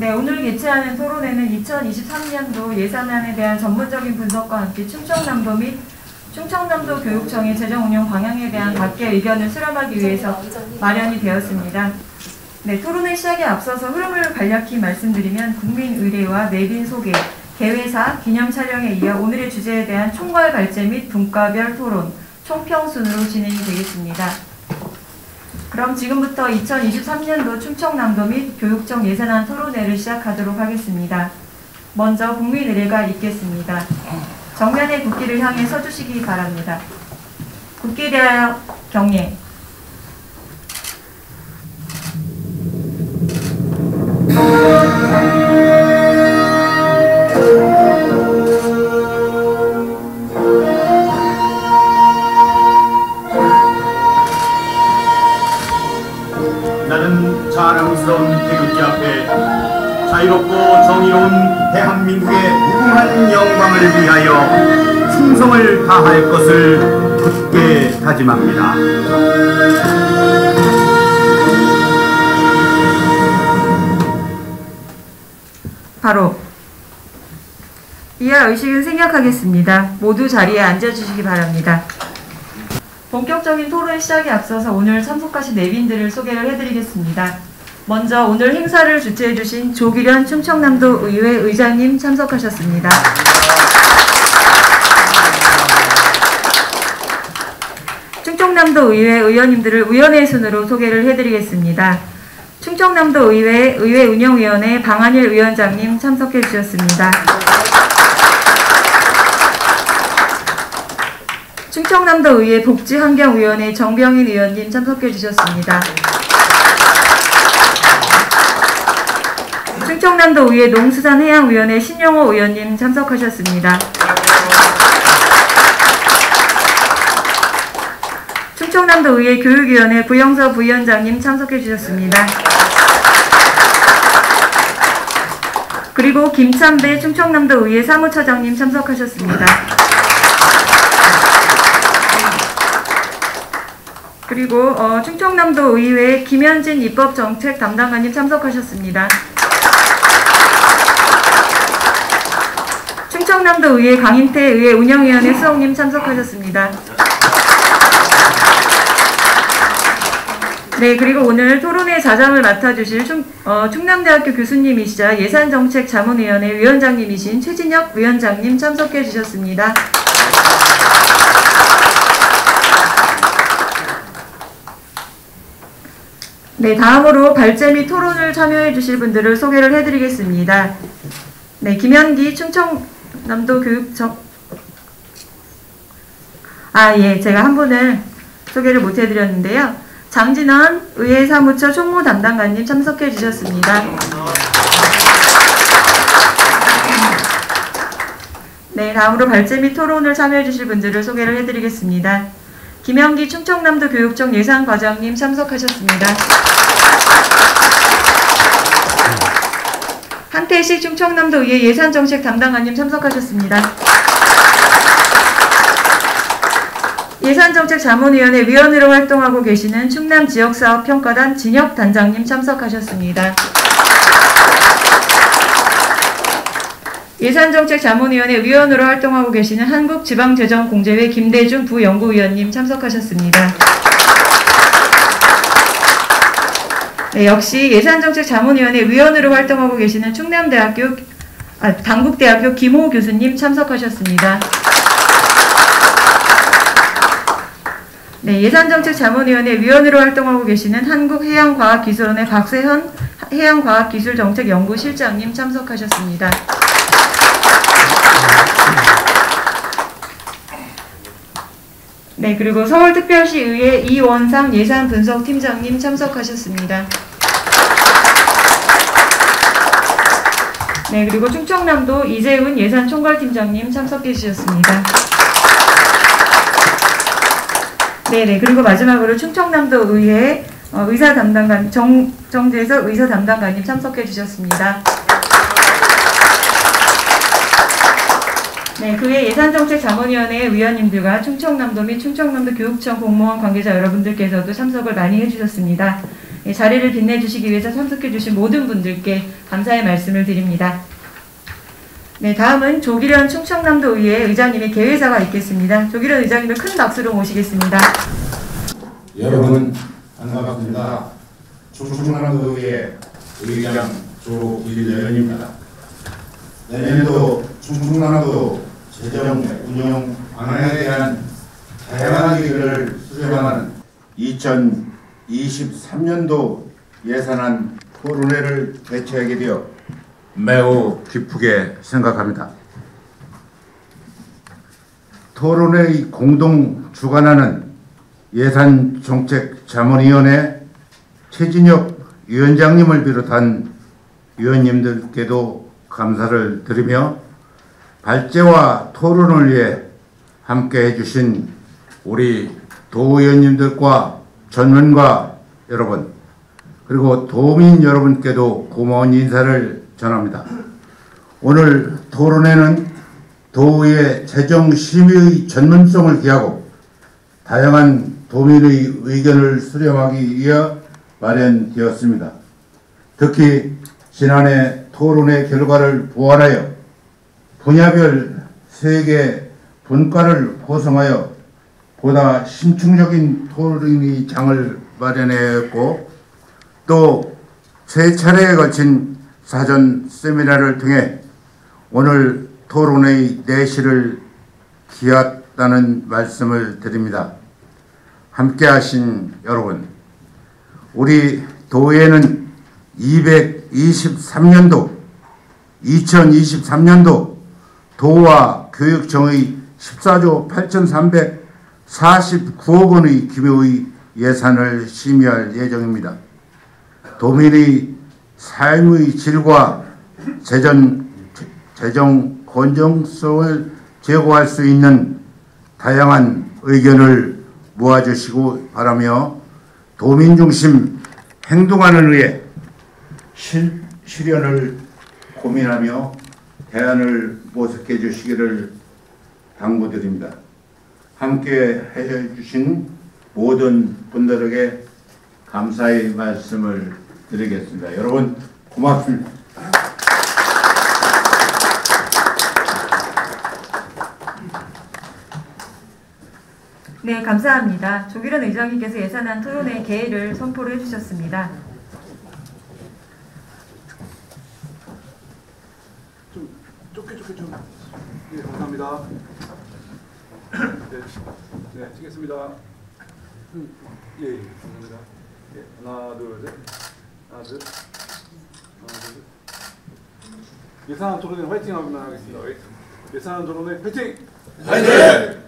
네, 오늘 개최하는 토론회는 2023년도 예산안에 대한 전문적인 분석과 함께 충청남도 및 충청남도 교육청의 재정 운영 방향에 대한 각계의 의견을 수렴하기 위해서 마련이 되었습니다. 네, 토론회 시작에 앞서서 흐름을 간략히 말씀드리면 국민 의례와 내빈 소개, 개회사, 기념 촬영에 이어 오늘의 주제에 대한 총괄 발제 및 분과별 토론, 총평 순으로 진행이 되겠습니다. 그럼 지금부터 2023년도 충청남도 및 교육청 예산안 토론회를 시작하도록 하겠습니다. 먼저 국민 의례가 있겠습니다. 정면의 국기를 향해 서주시기 바랍니다. 국기에 대하여 경례. 나는 자랑스러운 태극기 앞에 자유롭고 정의로운 대한민국의 무궁한 영광을 위하여 충성을 다할 것을 굳게 다짐합니다. 바로 이하 의식은 생략하겠습니다. 모두 자리에 앉아주시기 바랍니다. 본격적인 토론 시작에 앞서서 오늘 참석하신 내빈들을 소개를 해드리겠습니다. 먼저 오늘 행사를 주최해주신 조기련 충청남도 의회 의장님 참석하셨습니다. 충청남도 의회 의원님들을 위원회 순으로 소개를 해드리겠습니다. 충청남도 의회 의회운영위원회 방한일 위원장님 참석해 주셨습니다. 충청남도 의회 복지환경위원회 정병인 의원님 참석해 주셨습니다. 충청남도 의회 농수산해양위원회 신용호 의원님 참석하셨습니다. 충청남도 의회 교육위원회 부영서 부위원장님 참석해 주셨습니다. 그리고 김찬배 충청남도 의회 사무처장님 참석하셨습니다. 그리고 충청남도 의회 김현진 입법정책 담당관님 참석하셨습니다. 충청남도 의회 강인태 의회 운영위원회 수석님 참석하셨습니다. 네, 그리고 오늘 토론회 자장을 맡아주실 충남대학교 교수님이시자 예산정책자문위원회 위원장님이신 최진혁 위원장님 참석해 주셨습니다. 네, 다음으로 발제 및 토론을 참여해 주실 분들을 소개를 해드리겠습니다. 네, 김현기 충청남도 교육청 제가 한 분을 소개를 못 해드렸는데요. 장진원 의회 사무처 총무 담당관님 참석해 주셨습니다. 네, 다음으로 발제 및 토론을 참여해 주실 분들을 소개를 해드리겠습니다. 김영기 충청남도 교육청 예산과장님 참석하셨습니다. 한태식 충청남도 의회 예산정책 담당관님 참석하셨습니다. 예산정책자문위원회 위원으로 활동하고 계시는 충남지역사업평가단 진혁단장님 참석하셨습니다. 예산정책자문위원회 위원으로 활동하고 계시는 한국지방재정공제회 김대중 부연구위원님 참석하셨습니다. 네, 역시 예산정책자문위원회 위원으로 활동하고 계시는 당국대학교 김호 교수님 참석하셨습니다. 네, 예산정책자문위원회 위원으로 활동하고 계시는 한국해양과학기술원의 박세현 해양과학기술정책연구실장님 참석하셨습니다. 네, 그리고 서울특별시의회 이원상 예산분석팀장님 참석하셨습니다. 네, 그리고 충청남도 이재훈 예산총괄팀장님 참석해 주셨습니다. 네네, 그리고 마지막으로 충청남도 의회 의사담당관 정재석 의사담당관님 참석해 주셨습니다. 네, 그외 예산정책자문위원회 위원님들과 충청남도 및 충청남도 교육청 공무원 관계자 여러분들께서도 참석을 많이 해주셨습니다. 자리를 빛내주시기 위해서 참석해주신 모든 분들께 감사의 말씀을 드립니다. 네, 다음은 조기련 충청남도의회 의장님의 개회사가 있겠습니다. 조기련 의장님을 큰 박수로 모시겠습니다. 여러분 반갑습니다. 충청남도의회 의장 조기련입니다. 내년도 충청남도 재정 운영 방향에 대한 다양한 의견을 수렴하는 2023년도 예산안 토론회를 개최하게 되어 매우 기쁘게 생각합니다. 토론회의 공동 주관하는 예산정책자문위원회 최진혁 위원장님을 비롯한 위원님들께도 감사를 드리며 발제와 토론을 위해 함께 해주신 우리 도의원님들과 전문가 여러분 그리고 도민 여러분께도 고마운 인사를 전합니다. 오늘 토론회는 도의회 재정심의의 전문성을 기하고 다양한 도민의 의견을 수렴하기 위해 마련되었습니다. 특히 지난해 토론회 결과를 보완하여 분야별 3개 분과를 구성하여 보다 심층적인 토론의 장을 마련했고 또 3차례에 걸친 사전 세미나를 통해 오늘 토론회의 내실을 기했다는 말씀을 드립니다. 함께 하신 여러분, 우리 도의회는 2023년도 도와 교육청의 14조 8,349억 원의 규모의 예산을 심의할 예정입니다. 도민의 삶의 질과 재정 건전성을 제고할 수 있는 다양한 의견을 모아주시고 바라며 도민 중심 행동하는 의회 실현을 고민하며 대안을 모색해 주시기를 당부드립니다. 함께 해주신 모든 분들에게 감사의 말씀을 드리겠습니다. 여러분 고맙습니다. 네, 감사합니다. 조기련 의장님께서 예산안 토론회 개회를 선포를 해주셨습니다. 좀 좁게 좀. 네, 감사합니다. 네, 치겠습니다. 예, 감사합니다. 예, 하나, 둘, 셋. 하나, 둘. 예산안 토론회 화이팅 하기만 하겠습니다. 예산안 토론회 화이팅! 화이팅!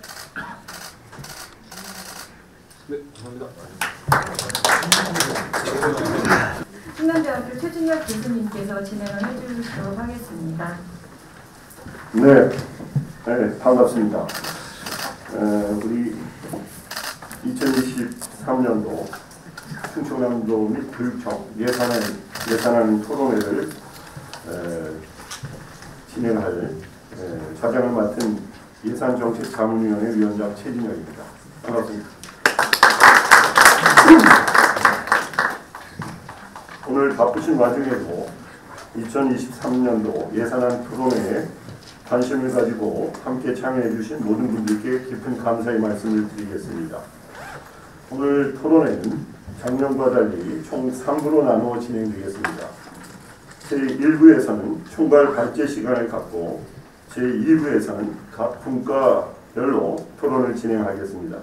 네, 감사합니다. 충남대학교 최진혁 교수님께서 진행을 해주시도록 하겠습니다. 네, 반갑습니다. 우리 2023년도 충청남도 및 교육청 예산안 토론회를 진행할 자장을 맡은 예산정책자문위원회 위원장 최진혁입니다. 반갑습니다. 오늘 바쁘신 와중에도 2023년도 예산안 토론회에 관심을 가지고 함께 참여해 주신 모든 분들께 깊은 감사의 말씀을 드리겠습니다. 오늘 토론회는 작년과 달리 총 3부로 나누어 진행되겠습니다. 제1부에서는 총괄 발제 시간을 갖고 제2부에서는 각 분과별로 토론을 진행하겠습니다.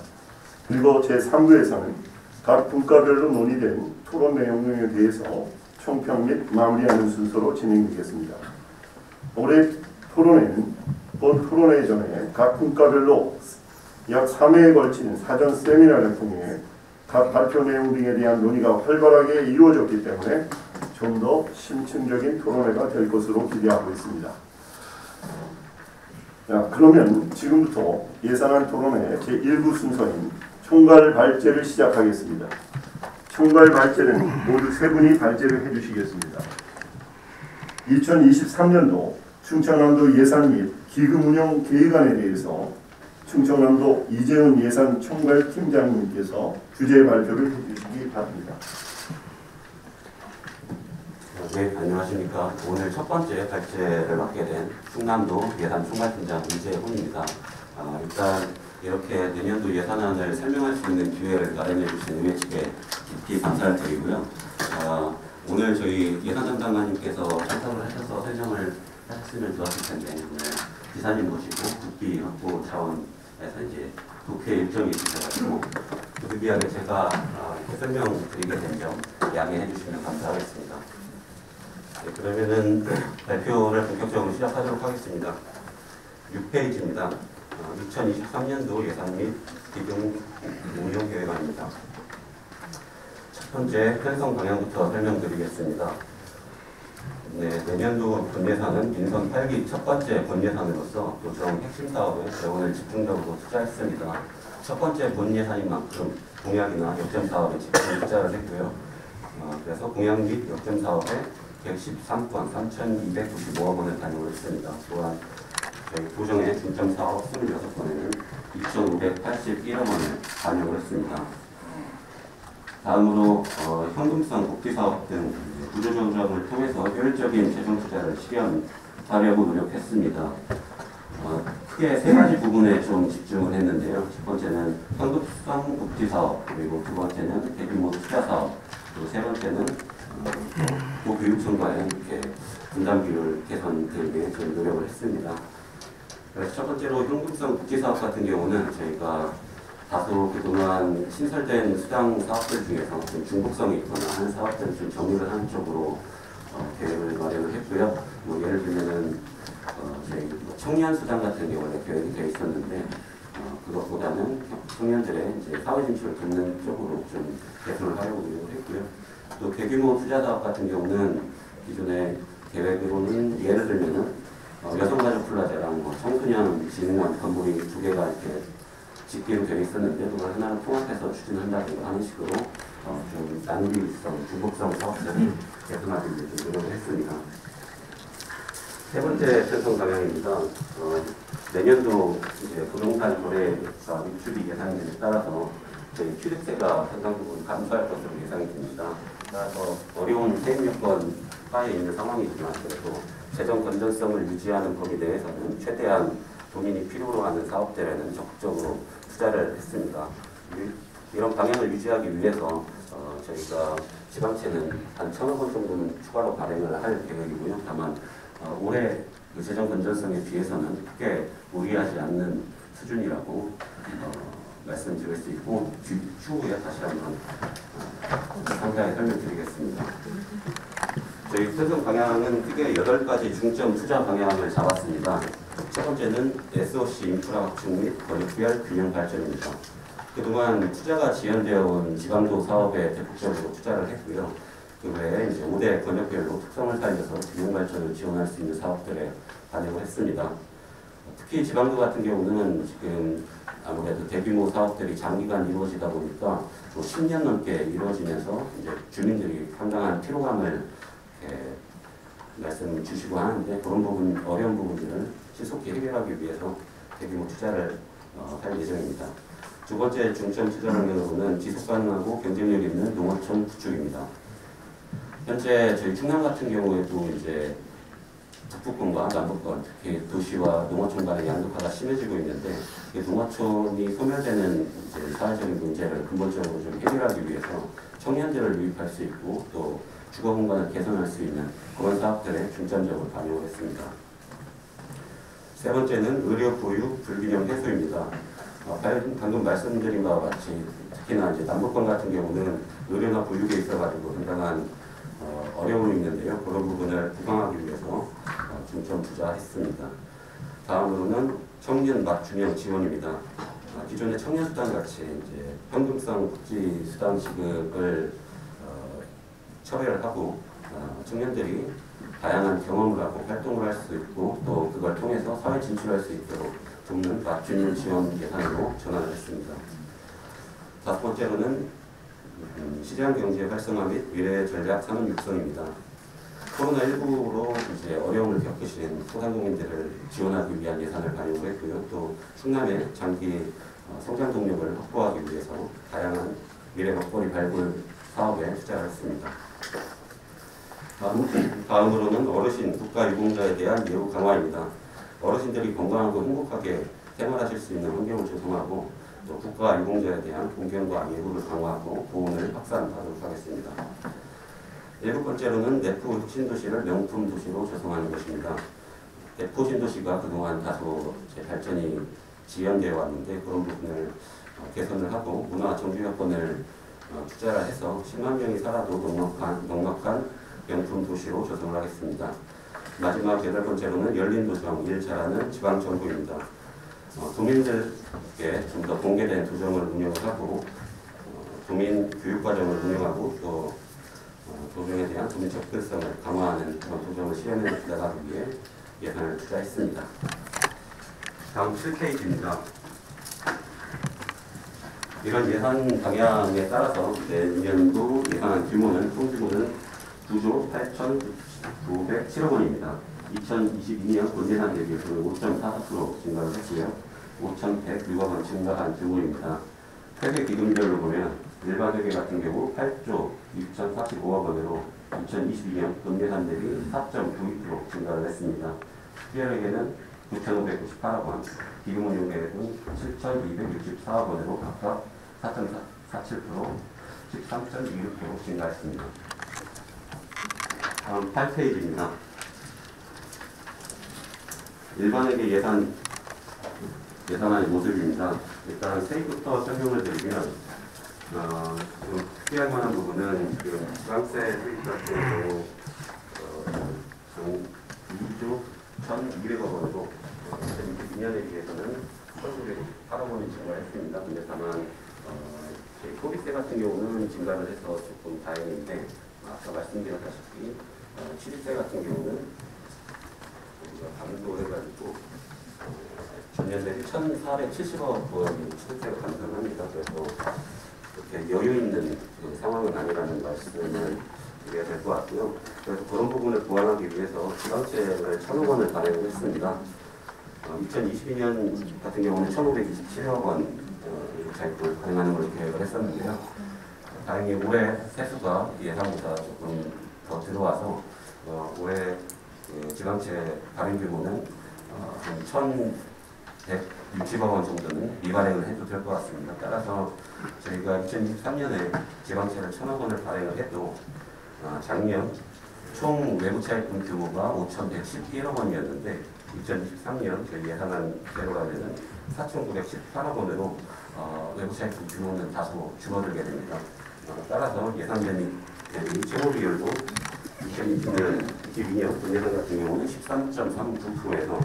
그리고 제3부에서는 각 분과별로 논의된 토론 내용에 대해서 총평 및 마무리하는 순서로 진행되겠습니다. 올해 토론회는 본 토론회 전에 각 분과별로 약 3회에 걸친 사전 세미나를 통해 각 발표 내용 등에 대한 논의가 활발하게 이루어졌기 때문에 좀 더 심층적인 토론회가 될 것으로 기대하고 있습니다. 자, 그러면 지금부터 예산안 토론회 제1부 순서인 총괄 발제를 시작하겠습니다. 총괄 발제는 모두 3분이 발제를 해주시겠습니다. 2023년도 충청남도 예산 및 기금 운영 계획안에 대해서 충청남도 이재훈 예산 총괄팀장님께서 주제 발표를 해주시기 바랍니다. 네, 안녕하십니까. 오늘 첫 번째 발제를 맡게 된 충남도 예산 총괄팀장 이재훈입니다. 일단 이렇게 내년도 예산안을 설명할 수 있는 기회를 마련해 주신 의회 측에 깊이 감사를 드리고요. 오늘 저희 예산 담당관님께서 참석을 하셔서 설명을 하셨으면 좋았을 텐데 오늘 기사님 모시고 국비 확보 차원에서 이제 국회 일정이 있으셔가지고 급비하게 제가 이렇게 설명드리게 된 점 양해해 주시면 감사하겠습니다. 네, 그러면은 발표를 본격적으로 시작하도록 하겠습니다. 6페이지입니다. 2023년도 예산 및 기금 운용 계획안입니다. 첫 번째 편성 방향부터 설명드리겠습니다. 네, 내년도 본예산은 민선 8기 첫 번째 본예산으로서 요청 핵심 사업에 재원을 집중적으로 투자했습니다. 첫 번째 본예산인 만큼 공약이나 역점 사업에 집중 투자를 했고요. 그래서 공약 및 역점 사업에 113건 3,295억 원을 반영을 했습니다. 또한 저희 도정의 중점 사업 26건에는 2,581억 원을 반영을 했습니다. 다음으로 현금성 복지사업 등 구조조정을 통해서 효율적인 재정 투자를 실현하려고 노력했습니다. 크게 세 가지 부분에 좀 집중을 했는데요. 첫 번째는 현금성 복지사업, 그리고 두 번째는 대규모 투자사업, 그리고 세 번째는 교육청과의 이렇게 분담 비율 개선을 위해 저희 노력을 했습니다. 그래서 첫 번째로 현금성 복지사업 같은 경우는 저희가 다소 그동안 신설된 수당 사업들 중에서 좀 중복성이 있거나 하는 사업들을 좀 정리를 하는 쪽으로 계획을 마련을 했고요. 예를 들면은 저희 청년 수당 같은 게 원래 계획이 되어 있었는데 그것보다는 청년들의 이제 사회 진출을 돕는 쪽으로 좀 개선을 하려고 노력을 했고요. 또 대규모 투자 사업 같은 경우는 기존의 계획으로는 예를 들면은 여성가족 플라자랑 청소년 진흥원 건물이 두 개가 이렇게 집계로 되어 있었는데 그걸 하나를 통합해서 추진한다든가 하는 식으로 좀 낭비성, 중복성 사업들을 개선하기 위해 좀 노력을 했습니다. 세 번째 편성 방향입니다. 내년도 이제 부동산 거래가 입주비 예상에 따라서 저희 취득세가 상당 부분 감소할 것으로 예상이 됩니다. 따라서 어려운 세입 여건 하에 있는 상황이지만 그래도 재정 건전성을 유지하는 범위 내에서는 최대한 돈이 필요로 하는 사업들에는 적극적으로 투자를 했습니다. 이런 방향을 유지하기 위해서 저희가 지방채는 한 1,000억 원 정도는 추가로 발행을 할 계획이고요. 다만 올해 그 재정 건전성에 비해서는 크게 무리하지 않는 수준이라고 말씀드릴 수 있고 추후에 다시 한번 상세하게 설명드리겠습니다. 저희 편성 방향은 크게 8가지 중점 투자 방향을 잡았습니다. 첫 번째는 SOC 인프라 확충 및 권역별 균형 발전입니다. 그동안 투자가 지연되어 온 지방도 사업에 대폭적으로 투자를 했고요. 그 외에 이제 5대 권역별로 특성을 살려서 균형 발전을 지원할 수 있는 사업들에 반영을 했습니다. 특히 지방도 같은 경우는 지금 아무래도 대규모 사업들이 장기간 이루어지다 보니까 또 10년 넘게 이루어지면서 이제 주민들이 상당한 피로감을 말씀 주시고 하는데 그런 부분, 어려운 부분들을 신속히 해결하기 위해서 대규모 투자를 할 예정입니다. 두 번째 중점 투자 방향으로는 지속 가능하고 경쟁력 있는 농어촌 구축입니다. 현재 저희 충남 같은 경우에도 이제 북부권과 남부권, 특히 도시와 농어촌 간의 양극화가 심해지고 있는데 농어촌이 소멸되는 이제 사회적인 문제를 근본적으로 좀 해결하기 위해서 청년들을 유입할 수 있고 또 주거 공간을 개선할 수 있는 그런 사업들에 중점적으로 반영을 했습니다. 세 번째는 의료 보육 불균형 해소입니다. 방금 말씀드린 바와 같이 특히나 이제 남부권 같은 경우는 의료나 보육에 있어가지고 상당한 어려움이 있는데요. 그런 부분을 보강하기 위해서 중점 투자했습니다. 다음으로는 청년 맞춤형 지원입니다. 기존의 청년 수당 같이 이제 현금성 복지 수당 지급을 철회를 하고 청년들이 다양한 경험을 하고 활동을 할 수 있고 또 그걸 통해서 사회 진출할 수 있도록 돕는 맞춤형 지원 예산으로 전환을 했습니다. 다섯 번째로는 시장 경제 활성화 및 미래 전략 산업 육성입니다. 코로나19로 이제 어려움을 겪으신 소상공인들을 지원하기 위한 예산을 반영을 했고요. 또 충남의 장기 성장 동력을 확보하기 위해서 다양한 미래 먹거리 발굴 사업에 투자를 했습니다. 다음으로는 어르신, 국가유공자에 대한 예우 강화입니다. 어르신들이 건강하고 행복하게 생활하실 수 있는 환경을 조성하고 또 국가유공자에 대한 존경과 예우를 강화하고 보훈을 확산하도록 하겠습니다. 7번째로는 내포 혁신도시를 명품 도시로 조성하는 것입니다. 내포 신도시가 그동안 다소 발전이 지연되어 왔는데 그런 부분을 개선을 하고 문화 정주여건을 투자를 해서 10만 명이 살아도 넉넉한 명품 도시로 조성을 하겠습니다. 마지막 8번째로는 열린 도정, 일 잘하는 지방정부입니다. 도민들께 좀 더 공개된 도정을 운영을 하고 도민 교육과정을 운영하고 또 도정에 대한 도민 접근성을 강화하는 그런 도정을 실현해 나가기 위해 예산을 투자했습니다. 다음 7페이지입니다. 이런 예산 방향에 따라서 내년도 예산 규모는 총 규모는 9조 8,907억 원입니다. 2022년 본 예산 대비해서는 5.44% 증가를 했고요. 5,106억 원 증가한 규모입니다. 회계 기금별로 보면 일반 회계 같은 경우 8조 6,045억 원으로 2022년 본 예산 대비 4.92% 증가를 했습니다. 특별회계는 9,598억 원, 기금운용계획은 7,264억 원으로 각각 4.47%, 13.26% 증가했습니다. 다음 8페이지입니다. 일반회계 예산안의 모습입니다. 일단 세입부터 설명을 드리면 좀 특이할 만한 부분은 지금 지방세 수입 같은 경우 2조 1,200억 원으로 2022년에 비해서는 1,998억 원이 증가했습니다. 근데 다만 소비세 같은 경우는 증가를 해서 조금 다행인데 아까 말씀드렸다시피 취득세 같은 경우는 감소해가지고 전년 대비 1,470억 원이 취득세가 감소합니다. 그래서 그렇게 여유 있는 상황은 아니라는 말씀을 드려야 될 것 같고요. 그래서 그런 부분을 보완하기 위해서 지방채를 1,000억 원을 발행을 했습니다. 2022년 같은 경우는 1,527억 원 자격을 발행하는 걸로 계획을 했었는데요. 다행히 올해 세수가 예상보다 조금 더 들어와서 올해 지방채 발행 규모는 한 1,160억 원 정도는 미발행을 해도 될 것 같습니다. 따라서 저희가 2023년에 지방채를 1,000억 원을 발행을 해도 작년 총 외부차입금 규모가 5,111억 원이었는데 2023년 저희 예산안대로 가면은 4,918억 원으로 외부차입금 규모는 다소 줄어들게 됩니다. 따라서 예산 대비 채무 비율도 2022년 본예산 같은 경우는 13.39%에서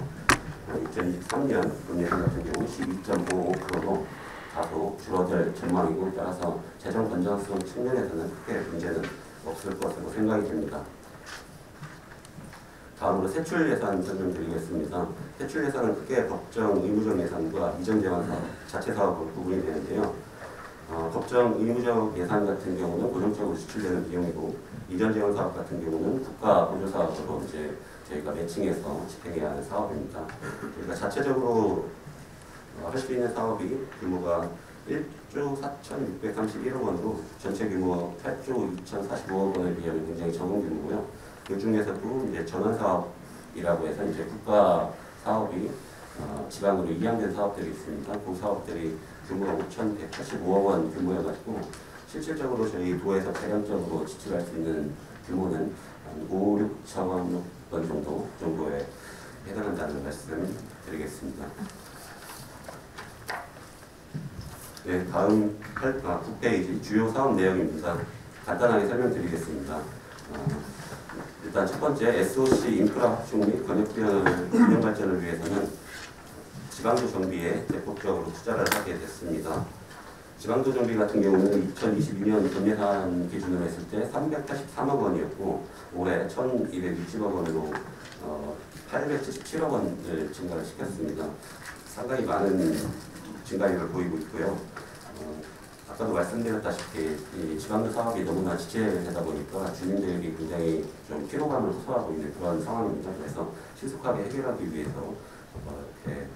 2023년 본예산 같은 경우는 12.55%로 다소 줄어들 전망이고 따라서 재정 건전성 측면에서는 크게 문제는 없을 것으로 생각이 됩니다. 다음으로 세출 예산 설명드리겠습니다. 세출 예산은 크게 법정 의무적 예산과 이전 재원 사업, 자체 사업으로 구분이 되는데요. 법정 의무적 예산 같은 경우는 고정적으로 지출되는 비용이고 이전 재원 사업 같은 경우는 국가 보조 사업으로 이제 저희가 매칭해서 집행해야 하는 사업입니다. 저희가 자체적으로 할 수 있는 사업이 규모가 1조 4,631억 원으로 전체 규모 8조 2,045억 원에 비하면 굉장히 적은 규모고요. 그 중에서도 이제 전원 사업이라고 해서 이제 국가 사업이 지방으로 이양된 사업들이 있습니다. 그 사업들이 규모가 5,185억 원 규모여가지고 실질적으로 저희 도에서 대량적으로 지출할 수 있는 규모는 한 5, 6천억 원 정도에 해당한다는 말씀 드리겠습니다. 네, 다음 9페이지 주요 사업 내용입니다. 간단하게 설명드리겠습니다. 일단 첫 번째 SOC 인프라 확충 및 권역별 균형 발전을 위해서는 지방도 정비에 대폭적으로 투자를 하게 됐습니다. 지방도 정비 같은 경우는 2022년 본예산 기준으로 했을 때 383억 원이었고 올해 1,260억 원으로 877억 원을 증가를 시켰습니다. 상당히 많은 증가율을 보이고 있고요. 아까도 말씀드렸다시피 이 지방도 사업이 너무나 지체되다 보니까 주민들이 굉장히 좀 피로감을 호소하고 있는 그런 상황입니다. 그래서 신속하게 해결하기 위해서 이렇게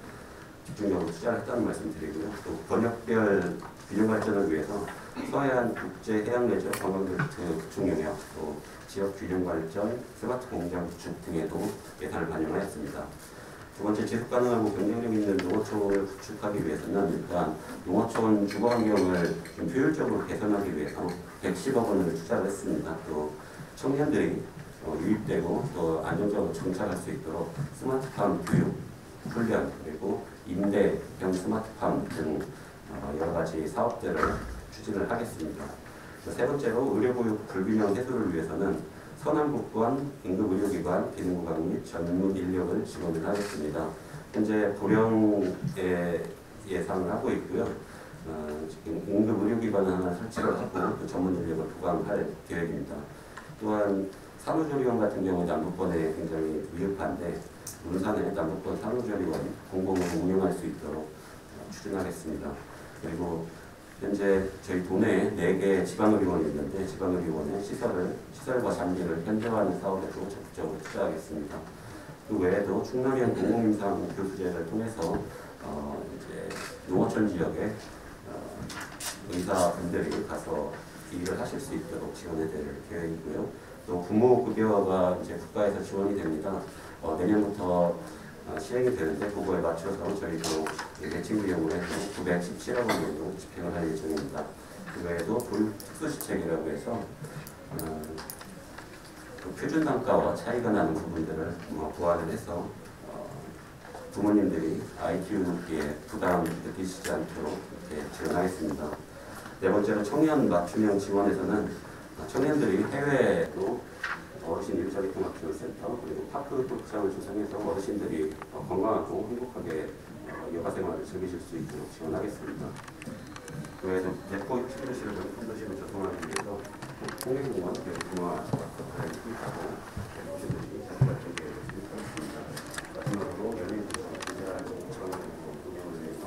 집중적으로 투자를 했다는 말씀 드리고요. 또 번역별 균형 발전을 위해서 서해안 국제해양레저 관광객트 구축 영역, 또 지역 균형 발전, 스마트 공장 구축 등에도 예산을 반영하였습니다. 두 번째, 지속 가능하고 경쟁력 있는 농어촌을 구축하기 위해서는 일단 농어촌 주거 환경을 좀 효율적으로 개선하기 위해서 110억 원을 투자를 했습니다. 또 청년들이 유입되고 또 안정적으로 정착할 수 있도록 스마트팜 교육, 훈련, 그리고 임대형 스마트팜 등 여러 가지 사업들을 추진을 하겠습니다. 세 번째로 의료보육 불균형 해소를 위해서는 서남북권 응급의료기관, 기능구강 및 전문 인력을 지원을 하겠습니다. 현재 보령에 예상을 하고 있고요. 지금 응급의료기관을 하나 설치를 하고 또 전문 인력을 부강할 계획입니다. 또한 산후조리원 같은 경우 남북권에 굉장히 미흡한데 문산에 남북권 산후조리원 공공으로 운영할 수 있도록 추진하겠습니다. 그리고 현재 저희 도내에 4개 지방의료원이 있는데 지방의료원의 시설과 장비를 현대화하는 사업에도 적극적으로 투자하겠습니다. 그 외에도 충남현 공공임상 교수제를 통해서 이제 농어촌 지역에 의사분들이 가서 일을 하실 수 있도록 지원해드릴 계획이고요. 또 부모급여가 이제 국가에서 지원이 됩니다. 내년부터 시행이 되는데 그거에 맞춰서 저희도 매칭 비용으로 해서 917억 원 정도 집행을 할 예정입니다. 그 외에도 교육 특수시책이라고 해서 그 표준 단가와 차이가 나는 부분들을 보완을 해서 부모님들이 아이 키우기에 부담 느끼시지 않도록 이렇게 지원하겠습니다. 네 번째로 청년 맞춤형 지원에서는 청년들이 해외로 어르신 일자리 통합지원센터 그리고 파크 극장을 조성해서 어르신들이 건강하고 행복하게 여가 생활을 즐기실 수 있도록 지원하겠습니다. 그 외에도 대포 친도시를 콘도시를 조성하기 위해서 홍해공원 대구마 투입하고 어르신들이 자신같은 계획을 진행하겠습니다. 마지막으로 연예인들과 기자를 운영을 위해서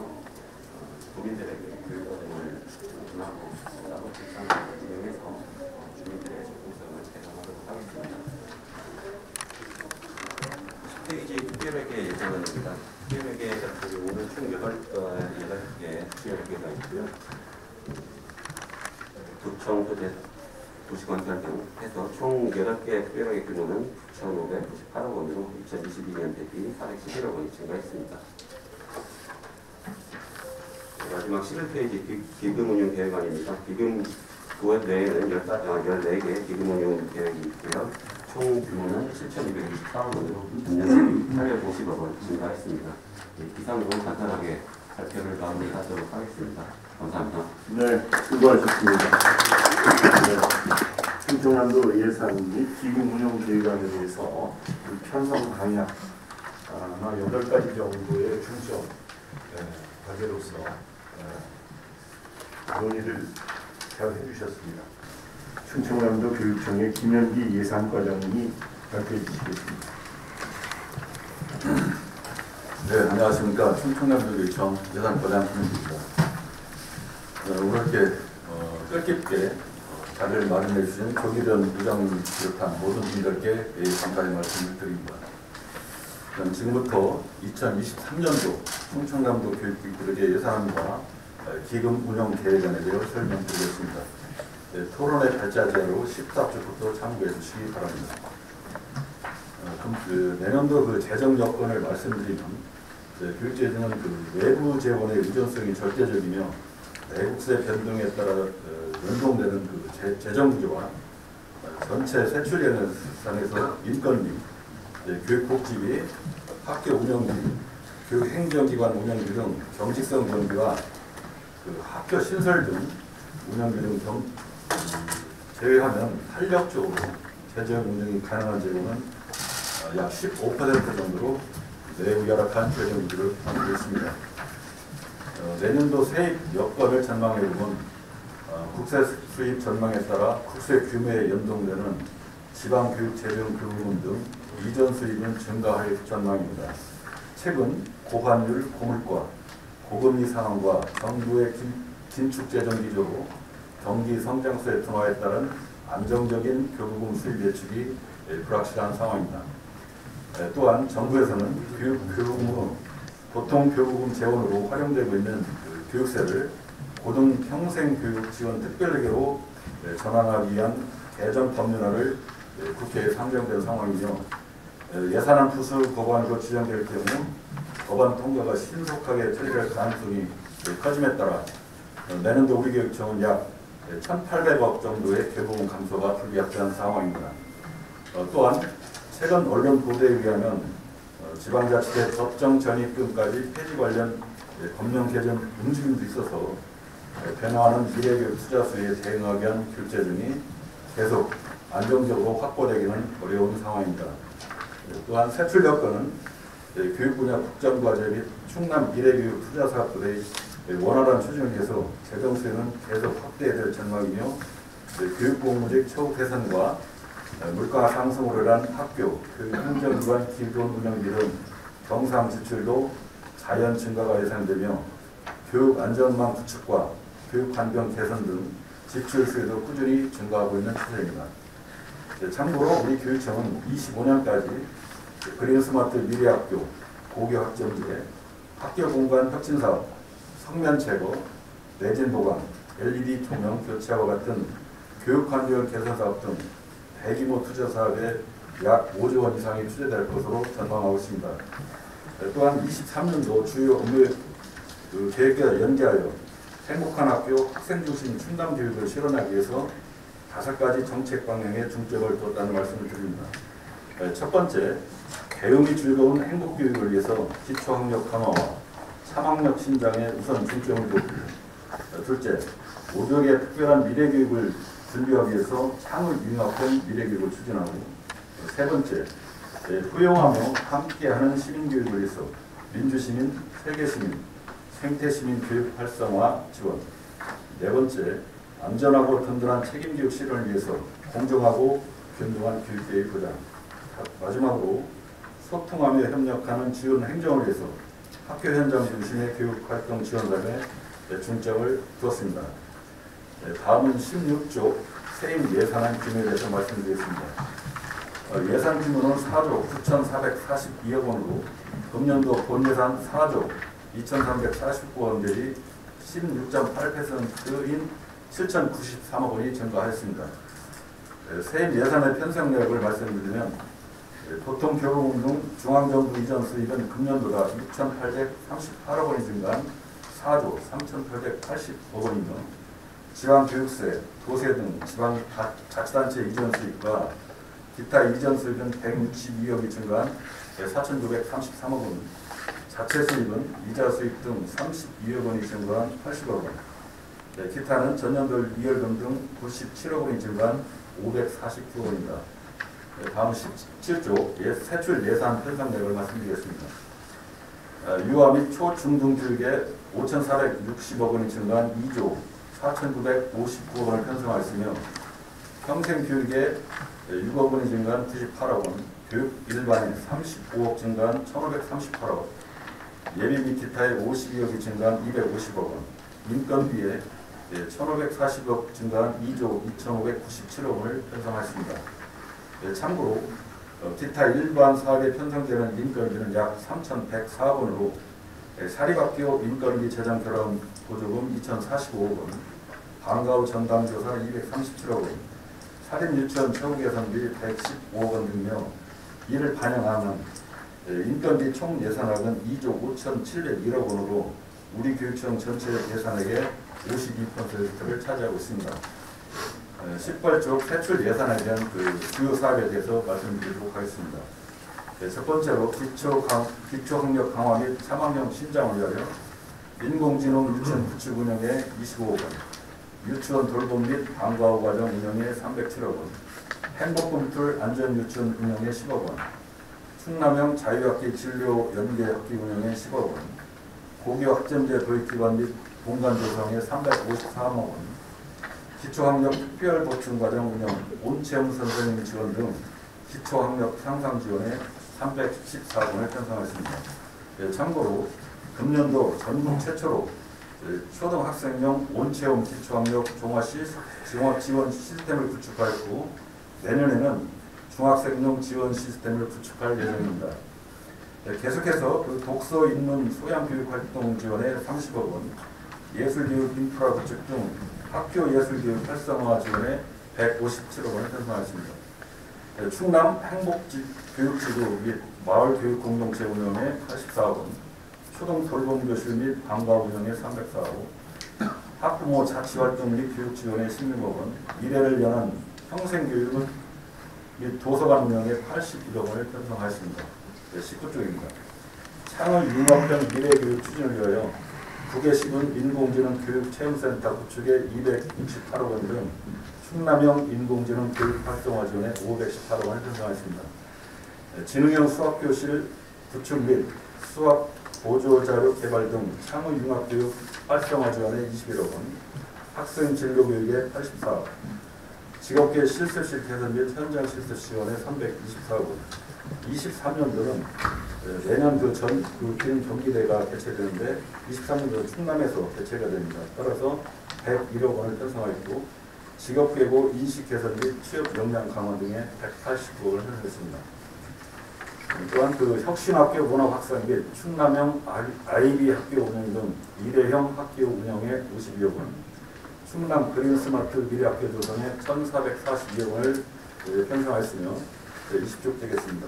국민들에게 교육 과정을 전하고 나도 직장을 운영해서 주민들의 접근성을 개선하도록 하겠습니다. 10페이지 특별회계 예산입니다. 특별회계 같은 경우는 총 8개 특별회계가 있고요. 도청, 소재, 도시건설 등 해서 총 8개 특별회계 규모는 9,598억 원으로 2022년 대비 411억 원이 증가했습니다. 마지막 11페이지 기금운용 계획안입니다. 기금 그 외에는 14개 기금운용 계획이 있고요. 총 규모는 7,224억 원으로 전년 대비 850억 원 증가했습니다. 이상으로 간단하게 발표를 마무리하도록 하겠습니다. 감사합니다. 네, 수고하셨습니다. 네, 충청남도 예산 및 기금운용 계획안에 대해서 편성 강약 아마 8가지 정도의 중점 과제로서 논의를 잘 해주셨습니다. 충청남도 교육청의 김현기 예산과장님이 발표해 주시겠습니다. 네, 안녕하십니까. 충청남도교육청 예산과장 김현기입니다. 오늘 이렇게 뜻깊게 자리를 마련해 주신 조기련 부장님 비롯한 모든 분들께 감사의 말씀을 드립니다. 지금부터 2023년도 충청남도 교육局예산과 기금 운영 계획안에 대해 설명드리겠습니다. 토론의 발자재로 14쪽부터 참고해 주시기 바랍니다. 내년도 재정 여건을 말씀드리면 교육재정은 외부 재원의 의존성이 절대적이며 내국세 변동에 따라 연동되는 재정 구조와 전체 세출 예산에서 인건비, 교육복지비, 학교 운영비, 교육행정기관 운영비 등 경직성 경비와 학교 신설 등 운영비 등 제외하면 탄력적으로 재정 운영이 가능한 재원은 약 15% 정도로 매우 열악한 재정 위기를 받고 있습니다. 내년도 세입 여건을 전망해보면 국세 수입 전망에 따라 국세 규모에 연동되는 지방교육 재정 교부금 등 이전 수입은 증가할 전망입니다. 최근 고환율, 고물가, 고금리 상황과 정부의 긴축 재정 기조로 경기 성장세 둔화에 따른 안정적인 교부금 수입 예측이 불확실한 상황입니다. 또한 정부에서는 교부금 후 보통 교부금 재원으로 활용되고 있는 교육세를 고등 평생교육 지원 특별계로 전환하기 위한 개정 법률안을 국회에 상정된 상황이며 예산안 부수 법안으로 지정될 경우 법안 통과가 신속하게 처리될 가능성이 커짐에 따라 내년도 우리 교육청은 약 1,800억 정도의 교부금 감소가 불비합한 상황입니다. 또한 최근 언론 보도에 의하면 지방자치대 법정 전입금까지 폐지 관련 법령 개정 움직임도 있어서 변화하는 미래교육 투자 수에 대응하기 위한 교체증이 계속 안정적으로 확보되기는 어려운 상황입니다. 또한 세출 여건은 교육 분야 국정과제 및 충남 미래교육 투자 사업들의 원활한 추진을 위해서 재정수에는 계속 확대될 전망이며 교육공무직 처우 개선과 물가 상승으로 인한 학교, 교육 행정기관 기본 운영비 등 경상 지출도 자연 증가가 예상되며 교육 안전망 구축과 교육 환경 개선 등 지출 수요도 꾸준히 증가하고 있는 추세입니다. 참고로 우리 교육청은 25년까지 그린 스마트 미래학교, 고교 학점제, 학교 공간 혁신 사업, 성면 제거, 내진 보강, LED 조명 교체와 같은 교육 환경 개선 사업 등 대규모 투자 사업에 약 5조 원 이상이 투자될 것으로 전망하고 있습니다. 또한 23년도 주요 업무 계획과 연계하여 행복한 학교, 학생 중심 충남 교육을 실현하기 위해서 5가지 정책 방향에 중점을 뒀다는 말씀을 드립니다. 첫 번째, 배움이 즐거운 행복 교육을 위해서 기초학력 강화와 3학력 신장에 우선 중점을 뒀고, 둘째, 모두에게 특별한 미래교육을 준비하기 위해서 창을 융합한 미래교육을 추진하고, 세 번째, 포용하며 함께하는 시민교육을 위해서 민주시민, 세계시민, 생태시민 교육 활성화 지원, 네 번째, 안전하고 든든한 책임교육 실현을 위해서 공정하고 균등한 교육계획 보장, 마지막으로 소통하며 협력하는 지원 행정을 위해서 학교 현장 중심의 교육활동 지원단에 중점을 두었습니다. 다음은 16조 세임 예산안 규모에 대해서 말씀드리겠습니다. 예산 규모는 4조 9,442억 원으로 금년도 본예산 4조 2,349억 원 대비 16.8%인 7,093억 원이 증가하였습니다. 세임 예산의 편성력을 말씀드리면 보통 교부금 등 중앙정부 이전 수입은 금년도가 6,838억 원이 증가한 4조 3,880억 원이며 지방교육세, 도세 등 지방자치단체 이전 수입과 기타 이전 수입은 162억이 증가한 4,933억 원, 자체 수입은 이자 수입 등 32억 원이 증가한 80억 원, 기타는 전년도 이월금 등 97억 원이 증가한 549억 원입니다. 다음 17조 세출 예산 편성액을 말씀드리겠습니다. 유아 및 초중등 교육에 5,460억 원이 증가한 2조 4,959억 원을 편성하였으며 평생교육에 6억 원이 증가한 98억 원, 교육 일반에 35억 증가한 1,538억, 예비 및 기타에 52억이 증가한 250억 원, 인건비에 1,540억 증가한 2조 2,597억 원을 편성하였습니다. 참고로 기타 일반 사업에 편성되는 인건비는 약 3,104억 원으로 사립학교 인건비 재정 결함 보조금 2,045억 원, 방과후 전담교사 237억 원, 사립유치원 처우 개선비 115억 원 등며 이를 반영하면 인건비 총 예산액은 2조 5,701억 원으로 우리 교육청 전체 예산액의 52%를 차지하고 있습니다. 18조 세출 예산에 대한 주요 사업에 대해서 말씀드리도록 하겠습니다. 첫 번째로 기초학력 강화 및 3학년 신장을 위하여 인공지능 유치원 구축 운영에 25억 원, 유치원 돌봄 및 방과후 과정 운영에 307억 원, 행복꿈틀 안전유치원 운영에 10억 원, 충남형 자유학기 진료 연계학기 운영에 10억 원, 고교 학점제 도입 기반 및 공간 조성에 354억 원, 기초학력 특별보충과정 운영, 온체험 선생님 지원 등 기초학력 향상 지원에 314억 원을 편성했습니다. 참고로 금년도 전국 최초로 초등학생용 온체험 기초학력 종합 지원 시스템을 구축하였고 내년에는 중학생용 지원 시스템을 구축할 예정입니다. 계속해서 독서 입문 소양교육 활동 지원에 30억 원, 예술교육 인프라 구축 등 학교 예술교육 활성화 지원에 157억 원을 편성하였습니다. 충남 행복교육지구 및 마을교육 공동체 운영에 84억 원, 초등 돌봄교실 및 방과 운영에 304억 원, 학부모 자치활동 및 교육 지원에 16억 원, 미래를 위한 평생교육 및 도서관 운영에 81억 원을 편성하였습니다. 19쪽입니다. 창을 융합형 미래교육 추진을 위하여 구계시군 인공지능 교육체험센터 구축에 268억 원 등 충남형 인공지능 교육 활성화 지원에 518억 원을 편성하였습니다. 지능형 수학교실 구축 및 수학 보조자료 개발 등 창의 융합교육 활성화 지원에 21억 원, 학생 진로교육에 84억 원, 직업계 실습실 개선 및 현장 실습 지원에 324억 원, 23년도는 내년 전 경기대가 개최되는데 23년도는 충남에서 개최가 됩니다. 따라서 101억 원을 편성하였고 직업계고 인식 개선 및 취업 역량 강화 등에 189억을 편성했습니다. 또한 혁신학교 문화 확산 및 충남형 아이비 학교 운영 등 2대형 학교 운영에 52억 원, 충남 그린스마트 미래학교 조성에 1,442억 원을 편성하였으며 20쪽 되겠습니다.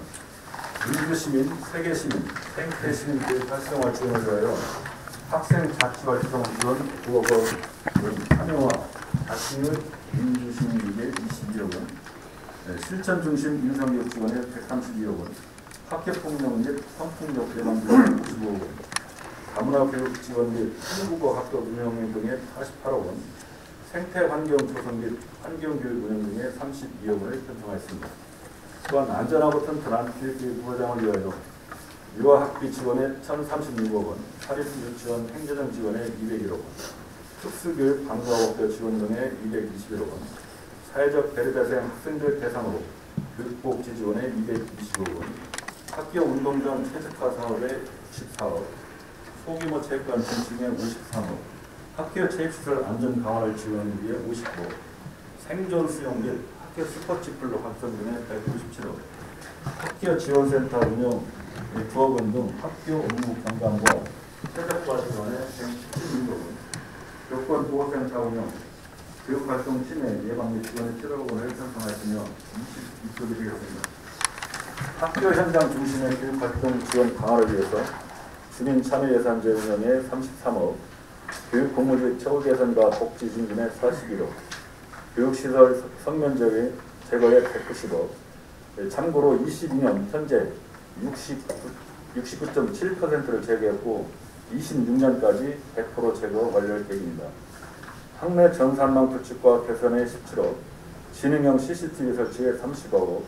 민주시민, 세계시민, 생태시민 교육 활성화 지원을 위하여 학생 자치활동 지원 9억 원, 참여와 자치의 민주시민에게 22억 원, 실천중심 인성교육 지원에 132억 원, 학교폭력 및 성폭력 예방 지원에 55억 원, 다문화교육 지원 및 한국어 학교 운영 등에 88억 원, 생태환경 조성 및 환경교육 운영 등에 32억 원을 편성하였습니다. 또한 안전하고 튼튼한 교육교육 보장을 위하여 유아학비 지원에 1,036억 원, 사립유치원 행정적 지원에 201억 원, 특수교육 방과학교 지원 등에 221억 원, 사회적 배려대상 학생들 대상으로 교육복지 지원에 225억 원, 학교 운동장 최적화 사업에 64억, 소규모 체육관 증식에 53억, 학교 체육시설 안전 강화를 지원하기 위해 50억, 생존 수영 및 학교 스포츠 플로 확산 등에 197억, 학교 지원센터 운영 9억 원 등 학교 업무 경감과 최적화 지원에 117억 원, 교권보호센터 운영, 교육활동 침해 예방 및 지원에 7억 원을 편성하였으며 22쪽이 되겠습니다. 학교 현장 중심의 교육활동 지원 강화를 위해서 주민참여예산제 운영에 33억, 교육공무직 처우 개선과 복지 증진에 41억, 교육시설 성면 제거에 190억, 참고로 22년 현재 69.7%를 제거했고 26년까지 100% 제거 완료할 계획입니다. 학내 전산망 구축과 개선에 17억, 지능형 CCTV 설치에 30억,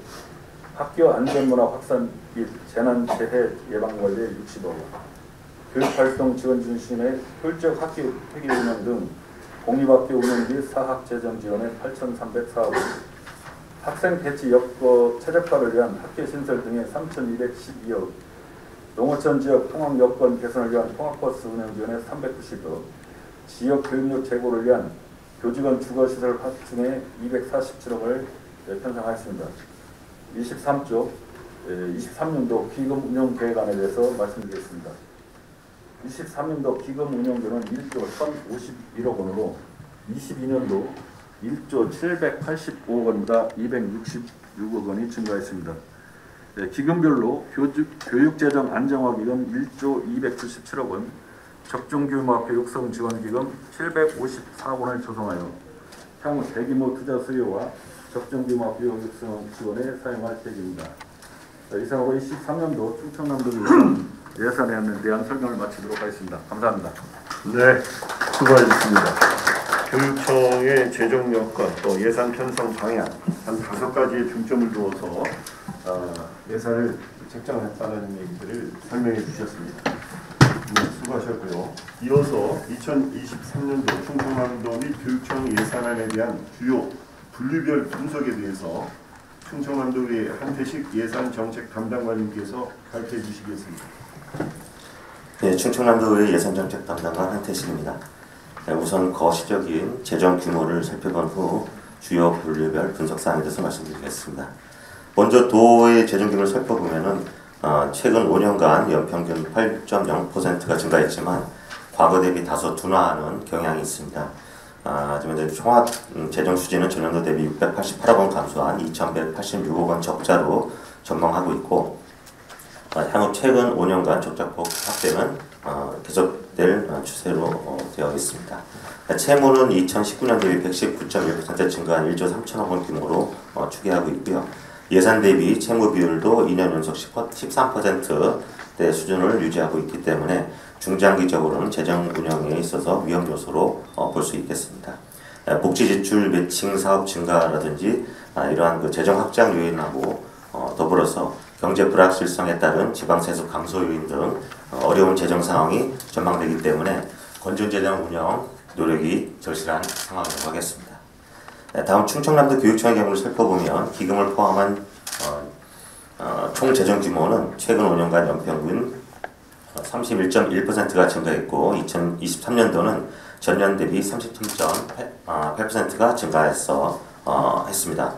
학교 안전문화 확산 및 재난재해 예방관리에 60억, 교육활동 지원 중심의 혈적 학교 폐기 운영 등 공립학교 운영 및 사학 재정 지원에 8,304억 원, 학생 배치 여건 최적화를 위한 학교 신설 등에 3,212억, 농어촌 지역 통학 여건 개선을 위한 통학버스 운영 지원에 390억, 지역 교육력 제고를 위한 교직원 주거시설 확충에 247억을 편성하였습니다. 23쪽 23년도 기금 운영 계획안에 대해서 말씀드리겠습니다. 23년도 기금 운영료는 1조 1,051억 원으로 22년도 1조 785억 원보다 266억 원이 증가했습니다. 기금별로 교육재정 안정화기금 1조 277억 원, 적중규모학교 육성지원기금 754억 원을 조성하여 향후 대규모 투자 수요와 적중규모학교 육성 지원에 사용할 계획입니다. 이상으로 23년도 충청남도 예산에 대한 설명을 마치도록 하겠습니다. 감사합니다. 네, 수고하셨습니다. 교육청의 재정 여건 또 예산 편성 방향 한 5가지의 중점을 두어서 예산을 책정했다는 얘기들을 설명해 주셨습니다. 네, 수고하셨고요. 이어서 2023년도 충청남도 및 교육청 예산안에 대한 주요 분류별 분석에 대해서 충청남도의 한태식 예산정책 담당관님께서 발표해 주시겠습니다. 네, 충청남도의 예산정책 담당관 한태식입니다. 우선 거시적인 재정 규모를 살펴본 후 주요 분류별 분석 사항에 대해서 말씀드리겠습니다. 먼저 도의 재정 규모를 살펴보면은 최근 5년간 연평균 8.0%가 증가했지만 과거 대비 다소 둔화하는 경향이 있습니다. 하지만 총합 재정 수지는 전년도 대비 688억 원 감소한 2,186억 원 적자로 전망하고 있고, 향후 최근 5년간 적자폭 확대는 계속될 추세로 되어 있습니다. 채무는 2019년 대비 119.1% 증가한 1조 3천억 원 규모로 추계하고 있고요. 예산 대비 채무 비율도 2년 연속 13%대 수준을 유지하고 있기 때문에 중장기적으로는 재정 운영에 있어서 위험 요소로 볼 수 있겠습니다. 복지 지출 매칭 사업 증가라든지 이러한 그 재정 확장 요인하고 더불어서 경제 불확실성에 따른 지방 세수 감소 요인 등 어려운 재정 상황이 전망되기 때문에 건전 재정 운영 노력이 절실한 상황이라고 하겠습니다. 다음 충청남도 교육청의 경우를 살펴보면 기금을 포함한 총 재정 규모는 최근 5년간 연평균 31.1%가 증가했고 2023년도는 전년 대비 33.8%가 증가해서 했습니다.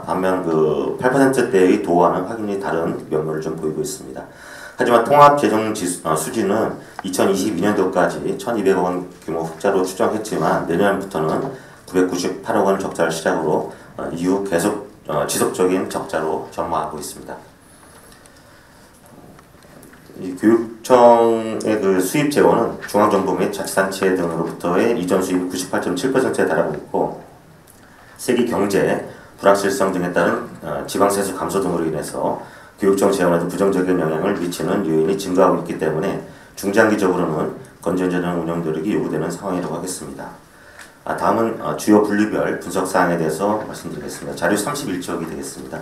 반면 그 8%대의 도와는 확연히 다른 면모를 좀 보이고 있습니다. 하지만 통합재정 수지는 2022년도까지 1,200억 원 규모 흑자로 추정했지만 내년부터는 998억 원 적자를 시작으로 이후 계속 지속적인 적자로 전망하고 있습니다. 이 교육청의 그 수입 재원은 중앙정부 및 자치단체 등으로부터의 이전 수입 98.7%에 달하고 있고, 세계 경제 불확실성 등에 따른 지방세수 감소 등으로 인해서 교육청 재원에도 부정적인 영향을 미치는 요인이 증가하고 있기 때문에 중장기적으로는 건전재정 운영 노력이 요구되는 상황이라고 하겠습니다. 다음은 주요 분류별 분석 사항에 대해서 말씀드리겠습니다. 자료 31쪽이 되겠습니다.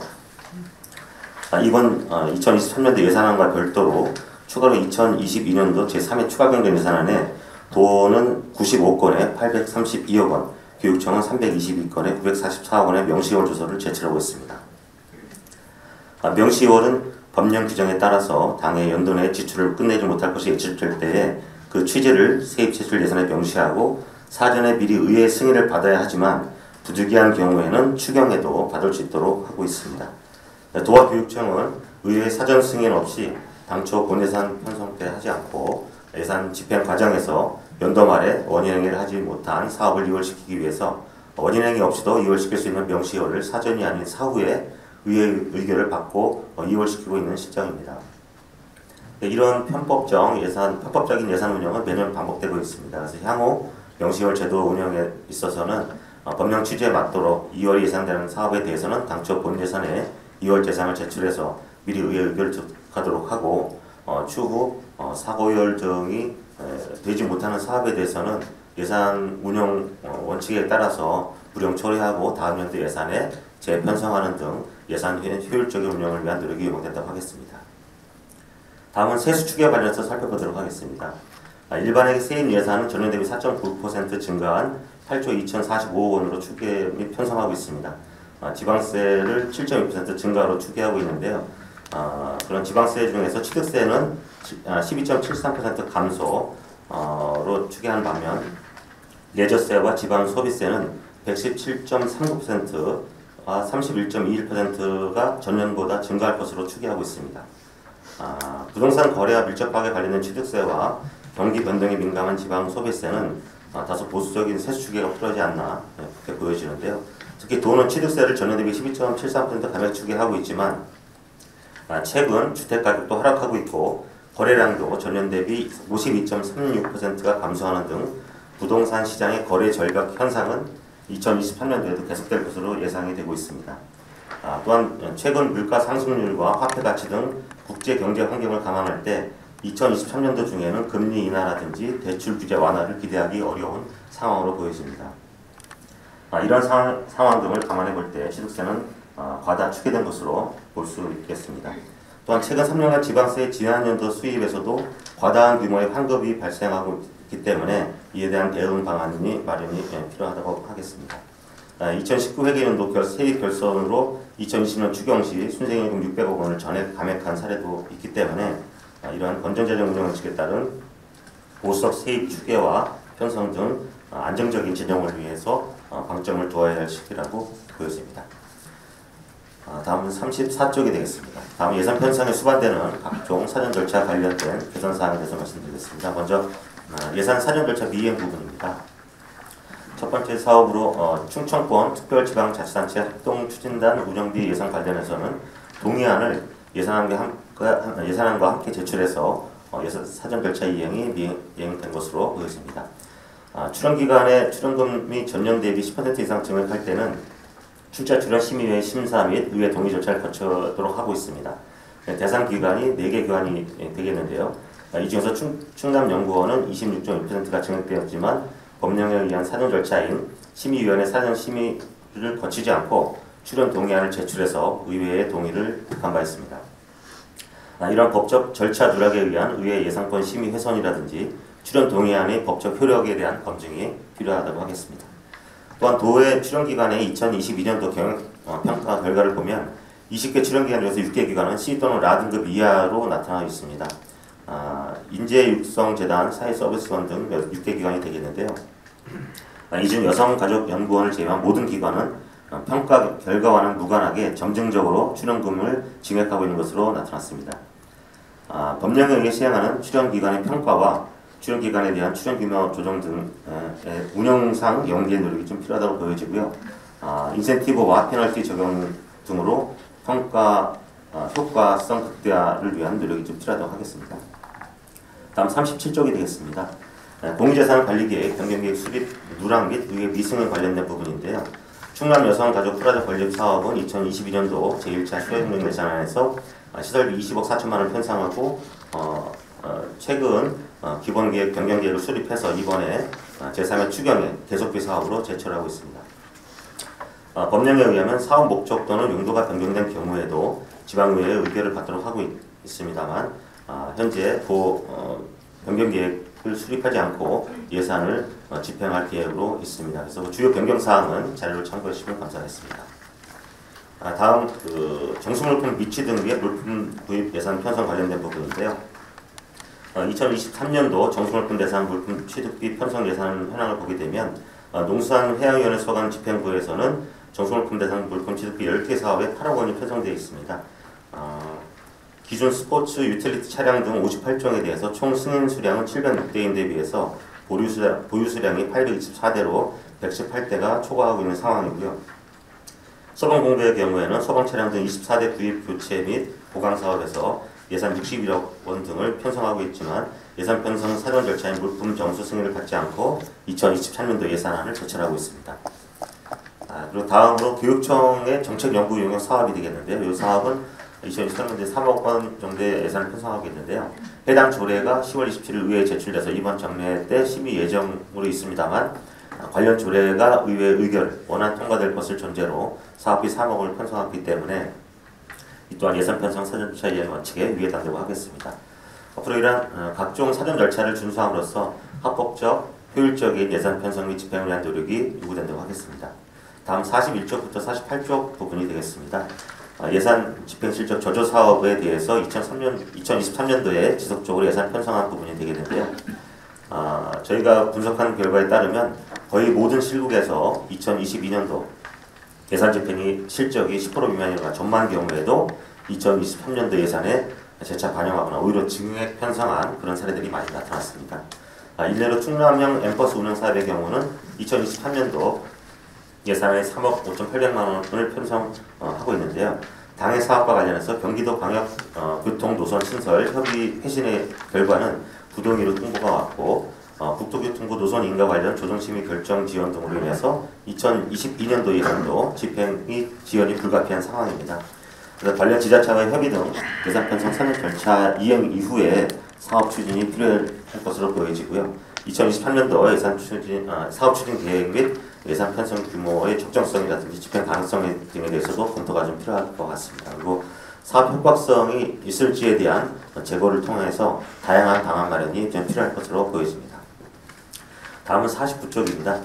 이번 2023년도 예산안과 별도로 추가로 2022년도 제3회 추가경정 예산안에 도는 95건에 832억 원, 교육청은 322건에 944억 원의 명시월 조서를 제출하고 있습니다. 명시월은 법령 규정에 따라서 당해 연도 내 지출을 끝내지 못할 것이 예측될 때에 그 취지를 세입제출 예산에 명시하고 사전에 미리 의회 승인을 받아야 하지만 부득이한 경우에는 추경에도 받을 수 있도록 하고 있습니다. 도합교육청은 의회 사전 승인 없이 당초 본예산 편성 때 하지 않고 예산 집행 과정에서 연도 말에 원인행위를 하지 못한 사업을 이월시키기 위해서 원인행위 없이도 이월시킬 수 있는 명시월을 사전이 아닌 사후에 의회 의결을 받고 이월시키고 있는 실정입니다. 이런 편법적인 예산 운영은 매년 반복되고 있습니다. 그래서 향후 명시월 제도 운영에 있어서는 법령 취지에 맞도록 2월 예상되는 사업에 대해서는 당초 본 예산에 2월 예산을 제출해서 미리 의회 의결을 하도록 하고 추후 사고열 등이 되지 못하는 사업에 대해서는 예산 운영 원칙에 따라서 불용 처리하고 다음 연도 예산에 재편성하는 등 예산 효율적인 운영을 위한 노력이 요구된다고 하겠습니다. 다음은 세수 추계 관련해서 살펴보도록 하겠습니다. 일반회계 세입 예산은 전년 대비 4.9% 증가한 8조 2,045억 원으로 추계 및 편성하고 있습니다. 지방세를 7.2% 증가로 추계하고 있는데요. 그런 지방세 중에서 취득세는 12.73% 감소로 추계한 반면 예저세와 지방소비세는 117.39%와 31.21%가 전년보다 증가할 것으로 추계하고 있습니다. 부동산 거래와 밀접하게 관련된 취득세와 경기 변동에 민감한 지방소비세는 다소 보수적인 세수 추계가 필요하지 않나 그렇게 보여지는데요. 특히 도는 취득세를 전년 대비 12.73% 감액 추계하고 있지만 최근 주택가격도 하락하고 있고 거래량도 전년 대비 52.36%가 감소하는 등 부동산 시장의 거래 절벽 현상은 2023년도에도 계속될 것으로 예상이 되고 있습니다. 또한 최근 물가 상승률과 화폐 가치 등 국제 경제 환경을 감안할 때 2023년도 중에는 금리 인하라든지 대출 규제 완화를 기대하기 어려운 상황으로 보여집니다. 이런 상황 등을 감안해 볼 때 취득세는 과다 추계된 것으로 볼 수 있겠습니다. 또한 최근 3년간 지방세 지난년도 수입에서도 과다한 규모의 환급이 발생하고 있기 때문에 이에 대한 대응 방안이 마련이 필요하다고 하겠습니다. 2019 회계연도 세입 결손으로 2020년 추경 시 순생임금 600억 원을 전액 감액한 사례도 있기 때문에 이러한 건전재정 운영 원칙에 따른 보수적 세입 추계와 편성 등 안정적인 재정을 위해서 방점을 두어야 할 시기라고 보여집니다. 다음은 34쪽이 되겠습니다. 다음 예산 편성에 수반되는 각종 사전 절차 관련된 개선 사항에 대해서 말씀드리겠습니다. 먼저 예산 사전 절차 미이행 부분입니다. 첫 번째 사업으로 충청권 특별지방자치단체 합동추진단 운영비 예산 관련해서는 동의안을 예산안과 함께 제출해서 예산 사전 절차 이행이 미행된 것으로 보여집니다. 출연기간에 출연금 및 전년 대비 10% 이상 증액할 때는 출자 출연 심의회 심사 및 의회 동의 절차를 거치도록 하고 있습니다. 대상 기관이 4개 기관이 되겠는데요. 이 중에서 충남연구원은 26.1%가 증액되었지만 법령에 의한 사전 절차인 심의위원회 사전 심의를 거치지 않고 출연 동의안을 제출해서 의회의 동의를 득한 바 있습니다. 이런 법적 절차 누락에 의한 의회 예산권 심의 훼손이라든지 출연 동의안의 법적 효력에 대한 검증이 필요하다고 하겠습니다. 또한 도의 출연기관의 2022년도 경영평가 결과를 보면 20개 출연기관 중에서 6개 기관은 C 또는 라 등급 이하로 나타나 있습니다. 인재육성재단, 사회서비스원 등 6개 기관이 되겠는데요. 이 중 여성가족연구원을 제외한 모든 기관은 평가 결과와는 무관하게 점증적으로 출연금을 증액하고 있는 것으로 나타났습니다. 법령에 의해 시행하는 출연기관의 평가와 출연기관에 대한 출연규모 조정 등의 운영상 연계 노력이 좀 필요하다고 보여지고요. 인센티브와 페널티 적용 등으로 평가 효과성 극대화를 위한 노력이 좀 필요하다고 하겠습니다. 다음 37쪽이 되겠습니다. 공유재산관리계획, 변경계획 수립 누락 및 의회 미승에 관련된 부분인데요. 충남 여성가족 프로젝트 건립 사업은 2022년도 제1차 시행령 예산안에서 시설비 20억 4천만 원을 편성하고 최근 기본계획, 변경계획을 수립해서 이번에 제3회 추경에 계속비 사업으로 제출하고 있습니다. 법령에 의하면 사업 목적 또는 용도가 변경된 경우에도 지방의회의 의결을 받도록 하고 있습니다만 현재 변경계획을 수립하지 않고 예산을 집행할 계획으로 있습니다. 그래서 주요 변경사항은 자료를 참고해 주시면 감사하겠습니다. 다음 정수물품 미취 등 위의 물품 구입 예산 편성 관련된 부분인데요. 2023년도 정수물품 대상 물품 취득비 편성 예산 현황을 보게 되면 농수산해양위원회 소관 집행부에서는 정수물품 대상 물품 취득비 10개 사업에 8억 원이 편성되어 있습니다. 기존 스포츠, 유틸리티 차량 등 58종에 대해서 총 승인 수량은 706대인데 비해서 보유 수량이 824대로 118대가 초과하고 있는 상황이고요. 서방공도의 경우에는 서방 차량 등 24대 구입 교체 및 보강 사업에서 예산 61억 원 등을 편성하고 있지만 예산 편성 사전 절차인 물품 정수 승인을 받지 않고 2023년도 예산안을 제출하고 있습니다. 그리고 다음으로 교육청의 정책연구 용역 사업이 되겠는데요. 이 사업은 2023년도에 3억 원 정도의 예산을 편성하고 있는데요. 해당 조례가 10월 27일 의회에 제출돼서 이번 정례 때 심의 예정으로 있습니다만 관련 조례가 의회 의결, 원안 통과될 것을 전제로 사업비 3억을 편성했기 때문에 이 또한 예산 편성 사전 절차 이행 원칙에 위배된다고 하겠습니다. 앞으로 이러한 각종 사전 절차를 준수함으로써 합법적, 효율적인 예산 편성 및 집행을 위한 노력이 요구된다고 하겠습니다. 다음 41쪽부터 48쪽 부분이 되겠습니다. 예산 집행 실적 저조 사업에 대해서 2023년도에 지속적으로 예산 편성한 부분이 되겠는데요. 저희가 분석한 결과에 따르면 거의 모든 실국에서 2022년도 예산 집행이 실적이 10% 미만이거나 전만 경우에도 2023년도 예산에 재차 반영하거나 오히려 증액 편성한 그런 사례들이 많이 나타났습니다. 일례로 충남형 엠버스 운영 사업의 경우는 2023년도 예산에 3억 5,800만 원을 편성하고 있는데요. 당해 사업과 관련해서 경기도 광역 교통노선 신설 협의 회신의 결과는 부동의로 통보가 왔고 국토교통부 노선 인가 관련 조정심의 결정 지연 등으로 인해서 2022년도 예산도 집행 및 지연이 불가피한 상황입니다. 그래서 관련 지자체와의 협의 등 예산 편성 사전 절차 이행 이후에 사업 추진이 필요할 것으로 보여지고요. 2023년도 예산 추진, 사업 추진 계획 및 예산 편성 규모의 적정성이라든지 집행 가능성 등에 대해서도 검토가 좀 필요할 것 같습니다. 그리고 사업 효과성이 있을지에 대한 재고를 통해서 다양한 방안 마련이 좀 필요할 것으로 보여집니다. 다음은 49쪽입니다.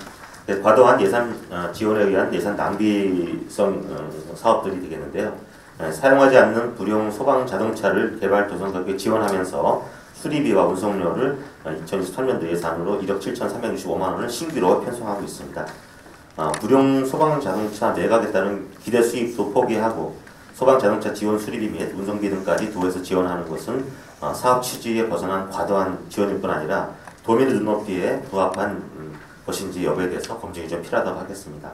과도한 예산 지원에 의한 예산 낭비성 사업들이 되겠는데요. 사용하지 않는 불용 소방 자동차를 개발 도상국에 지원하면서 수리비와 운송료를 2023년도 예산으로 1억 7,365만 원을 신규로 편성하고 있습니다. 불용 소방 자동차 매각에 따른 기대 수입도 포기하고 소방 자동차 지원 수리비 및 운송비 등까지 도에서 지원하는 것은 사업 취지에 벗어난 과도한 지원일 뿐 아니라 도민의 눈높이에 부합한 것인지 여부에 대해서 검증이 좀 필요하다고 하겠습니다.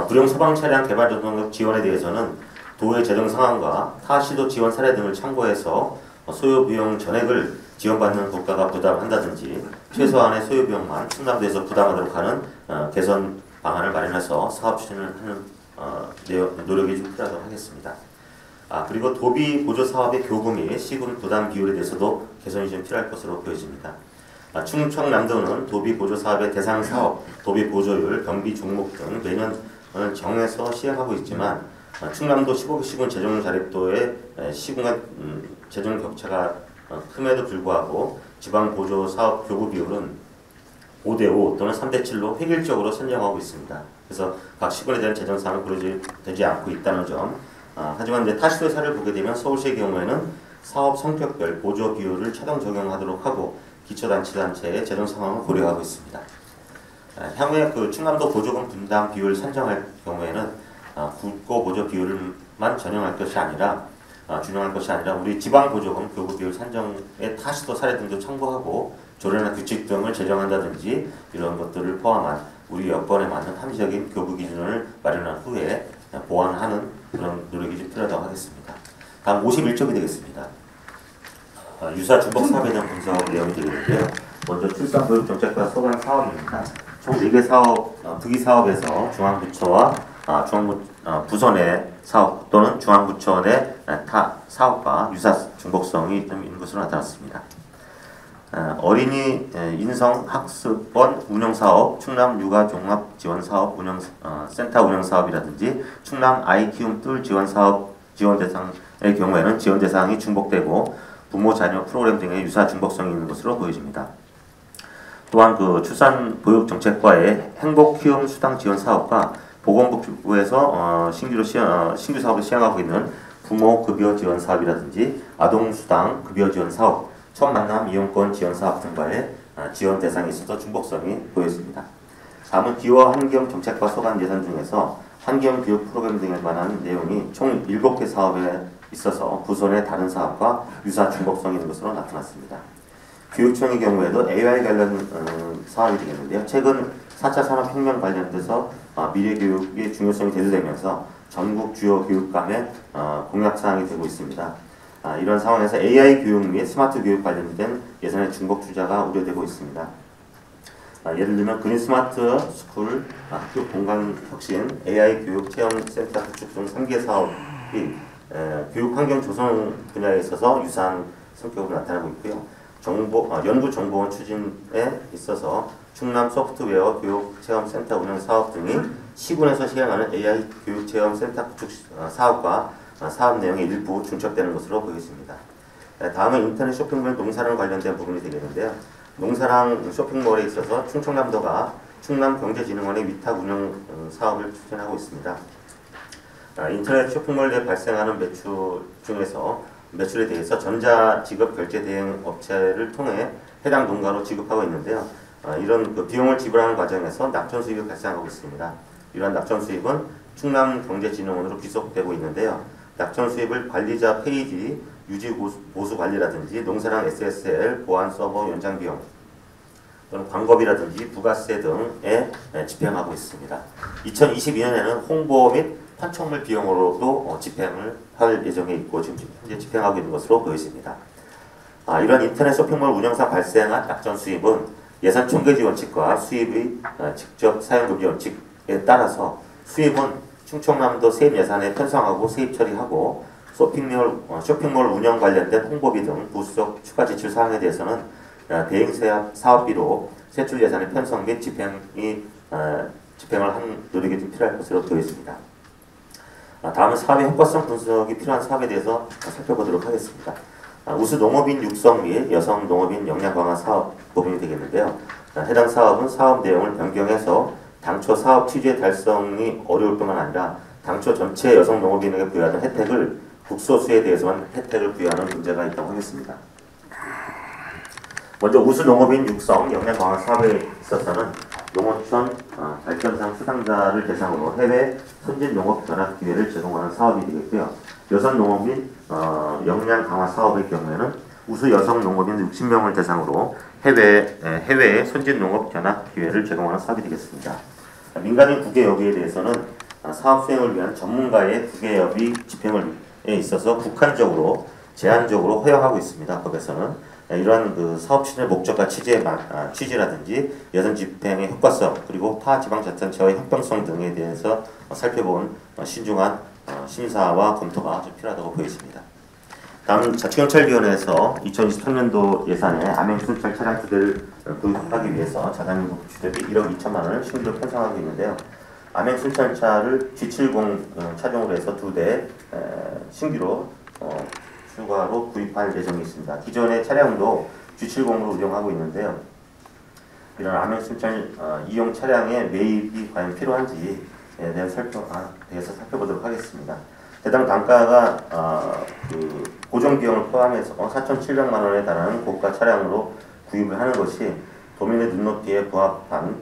불용 소방 차량 개발 등록 지원에 대해서는 도의 재정 상황과 타 시도 지원 사례 등을 참고해서 소요 비용 전액을 지원받는 국가가 부담한다든지 최소한의 소요 비용만 충남도에서 부담하도록 하는 개선 방안을 마련해서 사업 추진을 하는 노력이 좀 필요하다고 하겠습니다. 그리고 도비 보조 사업의 교부 및 시군 부담 비율에 대해서도 개선이 좀 필요할 것으로 보여집니다. 충청남도는 도비 보조 사업의 대상 사업, 도비 보조율, 경비 종목 등 매년 정해서 시행하고 있지만 충남도 15개 시군 재정 자립도의 시군 간 재정 격차가 큼에도 불구하고 지방 보조 사업 교부 비율은 5대5 또는 3대7로 획일적으로 선정하고 있습니다. 그래서 각 시군에 대한 재정 사항은 고려되지 않고 있다는 점. 하지만 이제 타시도의 사례를 보게 되면 서울시의 경우에는 사업 성격별 보조 비율을 차등 적용하도록 하고 기초단체의 재정 상황을 고려하고 있습니다. 향후에 충남도 보조금 분담 비율 산정할 경우에는 국고 보조 비율만 준용할 것이 아니라 우리 지방 보조금 교부 비율 산정의 타시도 사례 등도 참고하고 조례나 규칙 등을 제정한다든지 이런 것들을 포함한 우리 여건에 맞는 합리적인 교부 기준을 마련한 후에 보완하는 그런 노력이 좀 필요하다고 하겠습니다. 다음 51쪽이 되겠습니다. 유사 중복 사업에 대한 분석 내용이 되겠는데요. 먼저 출산교육정책과 소관 사업입니다. 총 4개 사업, 부기 사업에서 중앙부처와 부서 내 사업 또는 중앙부처 내 타 사업과 유사 중복성이 좀 있는 것으로 나타났습니다. 어린이 인성 학습원 운영 사업, 충남 육아 종합 지원 사업 운영 센터 운영 사업이라든지 충남 아이 키움 뜰 지원 사업 지원 대상의 경우에는 지원 대상이 중복되고 부모 자녀 프로그램 등의 유사 중복성이 있는 것으로 보여집니다. 또한 출산 보육 정책과의 행복 키움 수당 지원 사업과 보건복지부에서 신규 사업을 시행하고 있는 부모 급여 지원 사업이라든지 아동 수당 급여 지원 사업, 첫 만남 이용권 지원 사업 등과의 지원 대상에 있어서 중복성이 보였습니다. 다음은 기후 환경 정책과 소관 예산 중에서 환경 교육 프로그램 등에 관한 내용이 총 7개 사업에 있어서 부서 내 다른 사업과 유사 중복성이 있는 것으로 나타났습니다. 교육청의 경우에도 AI 관련 사업이 되겠는데요. 최근 4차 산업혁명 관련돼서 미래교육의 중요성이 대두되면서 전국 주요 교육감의 공약사항이 되고 있습니다. 이런 상황에서 AI 교육 및 스마트 교육 관련된 예산의 중복 투자가 우려되고 있습니다. 예를 들면 그린 스마트 스쿨, 학교 공간 혁신, AI 교육 체험 센터 구축 등 3개 사업이 교육 환경 조성 분야에 있어서 유사한 성격으로 나타나고 있고요. 연구 정보원 추진에 있어서 충남 소프트웨어 교육 체험 센터 운영 사업 등이 시군에서 시행하는 AI 교육 체험 센터 구축 사업과 사업 내용이 일부 중첩되는 것으로 보여집니다. 다음은 인터넷 쇼핑몰 농사랑 관련된 부분이 되겠는데요. 농사랑 쇼핑몰에 있어서 충청남도가 충남경제진흥원의 위탁 운영 사업을 추진하고 있습니다. 인터넷 쇼핑몰에 발생하는 매출 중에서 매출에 대해서 전자지급 결제 대행 업체를 통해 해당 농가로 지급하고 있는데요. 이런 비용을 지불하는 과정에서 낙전 수익이 발생하고 있습니다. 이러한 낙전 수익은 충남경제진흥원으로 귀속되고 있는데요. 낙전 수입을 관리자 페이지 유지 보수 관리라든지 농사랑 SSL 보안 서버 연장 비용 또는 광고비라든지 부가세 등에 집행하고 있습니다. 2022년에는 홍보 및 판촉물 비용으로도 집행을 할 예정에 있고 지금 현재 집행하고 있는 것으로 보여집니다. 이런 인터넷 쇼핑몰 운영상 발생한 낙전 수입은 예산 총계지 원칙과 수입의 직접 사용금지 원칙에 따라서 수입은 충청남도 세입 예산에 편성하고 세입 처리하고 쇼핑몰 운영 관련된 홍보비 등 부수적 추가 지출 사항에 대해서는 대행 사업비로 세출 예산의 편성 및 집행을 한 노력이 좀 필요할 것으로 보여집니다. 다음은 사업의 효과성 분석이 필요한 사업에 대해서 살펴보도록 하겠습니다. 우수 농업인 육성 및 여성 농업인 역량 강화 사업 부분이 되겠는데요. 해당 사업은 사업 내용을 변경해서 당초 사업 취지의 달성이 어려울 뿐만 아니라 당초 전체 여성 농업인에게 부여하던 혜택을 국소수에 대해서만 혜택을 부여하는 문제가 있다고 하겠습니다. 먼저 우수 농업인 육성 역량 강화 사업에 있어서는 농어촌 발전상 수상자를 대상으로 해외 선진 농업 견학 기회를 제공하는 사업이 되겠고요. 여성 농업인 역량 강화 사업의 경우에는 우수 여성 농업인 60명을 대상으로 해외의 선진 농업 견학 기회를 제공하는 사업이 되겠습니다. 민간인 국외협의에 대해서는 사업 수행을 위한 전문가의 국외협의 집행에 있어서 국한적으로 제한적으로 허용하고 있습니다. 법에서는 이러한 그 사업 추진의 목적과 취지라든지 예산 집행의 효과성 그리고 타 지방자치단체와의 협동성 등에 대해서 살펴본 신중한 심사와 검토가 좀 필요하다고 보여집니다. 다음 자치경찰위원회에서 2023년도 예산에 암행순찰 차량 2대를 구입하기 위해서 자산유급 주대비 1억 2천만 원을 신규로 편성하고 있는데요. 암행순찰차를 G70 차종으로 해서 2대 신규로 추가로 구입할 예정이 있습니다. 기존의 차량도 G70으로 운영하고 있는데요. 이런 암행순찰 이용 차량의 매입이 과연 필요한지에 대해서 살펴보도록 하겠습니다. 해당 단가가 그 고정 비용을 포함해서 4,700만 원에 달하는 고가 차량으로 구입을 하는 것이 도민의 눈높이에 부합하는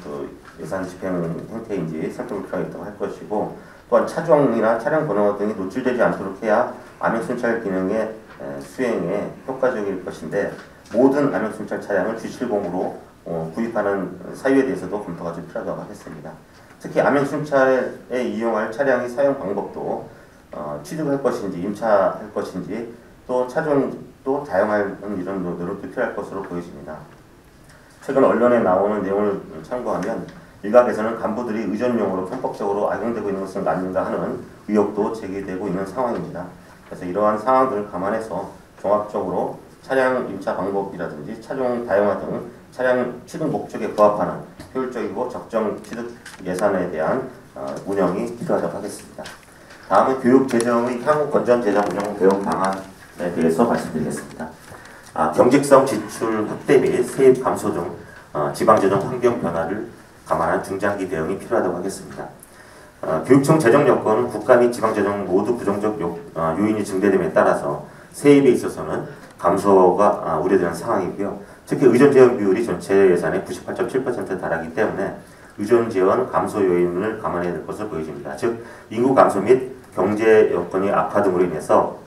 그 예산 집행 형태인지 살펴볼 필요가 있다고 할 것이고, 또한 차종이나 차량 번호 등이 노출되지 않도록 해야 암행순찰 기능의 수행에 효과적일 것인데, 모든 암행순찰 차량을 G70으로 구입하는 사유에 대해서도 검토가 좀 필요하다고 하겠습니다. 특히 암행순찰에 이용할 차량의 사용 방법도 취득할 것인지 임차할 것인지 또 차종도 다양한 이런 노력도 필요할 것으로 보여집니다. 최근 언론에 나오는 내용을 참고하면 일각에서는 간부들이 의전용으로 편법적으로 악용되고 있는 것은 아닌가 하는 의혹도 제기되고 있는 상황입니다. 그래서 이러한 상황들을 감안해서 종합적으로 차량 임차 방법이라든지 차종 다양화 등 차량 취득 목적에 부합하는 효율적이고 적정 취득 예산에 대한 운영이 필요하다고 하겠습니다. 다음은 교육 재정의 향후 건전 재정 운영 대응 방안에 대해서 말씀드리겠습니다. 경직성 지출 확대 및 세입 감소 등 지방재정 환경 변화를 감안한 중장기 대응이 필요하다고 하겠습니다. 교육청 재정 여건은 국가 및 지방재정 모두 부정적 요인이 증대됨에 따라서 세입에 있어서는 감소가 우려되는 상황이고요. 특히 의존재원 비율이 전체 예산의 98.7%에 달하기 때문에 의존재원 감소 요인을 감안해야 될 것으로 보여집니다. 즉 인구 감소 및 경제 여건이 악화 등으로 인해서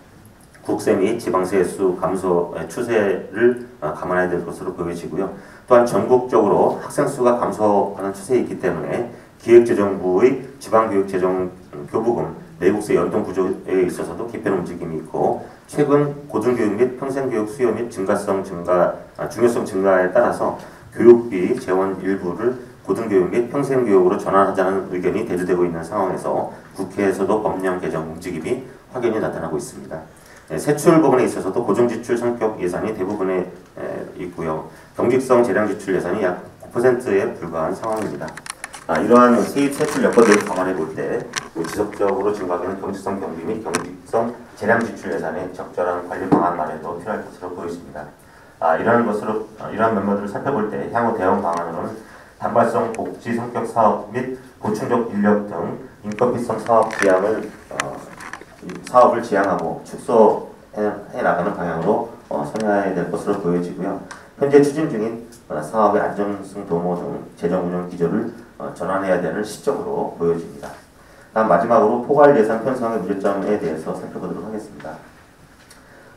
국세 및 지방세 수 감소의 추세를 감안해야 될 것으로 보여지고요. 또한 전국적으로 학생 수가 감소하는 추세에 있기 때문에 기획재정부의 지방교육재정 교부금 내국세 연동 구조에 있어서도 개편 움직임이 있고, 최근 고등교육 및 평생교육 수요 및 중요성 증가에 따라서 교육비 재원 일부를 고등교육 및 평생교육으로 전환하자는 의견이 대두되고 있는 상황에서 국회에서도 법령 개정 움직임이 확연히 나타나고 있습니다. 세출 부분에 있어서도 고정지출 성격 예산이 대부분에 있고요. 경직성 재량 지출 예산이 약 9%에 불과한 상황입니다. 이러한 세입 세출 여건들을 감안해 볼 때 지속적으로 증가하는 경직성 경비 및 경직성 재량 지출 예산의 적절한 관리 방안 마련도 필요할 것으로 보여집니다. 이러한 면모들을 살펴볼 때 향후 대응 방안으로는 단발성 복지 성격 사업 및 보충적 인력 등 인건비성 사업을 지향하고 축소해 나가는 방향으로 선회해야 될 것으로 보여지고요. 현재 추진 중인 사업의 안정성 도모 등 재정 운영 기조를 전환해야 되는 시점으로 보여집니다. 다음 마지막으로 포괄 예산 편성의 문제점에 대해서 살펴보도록 하겠습니다.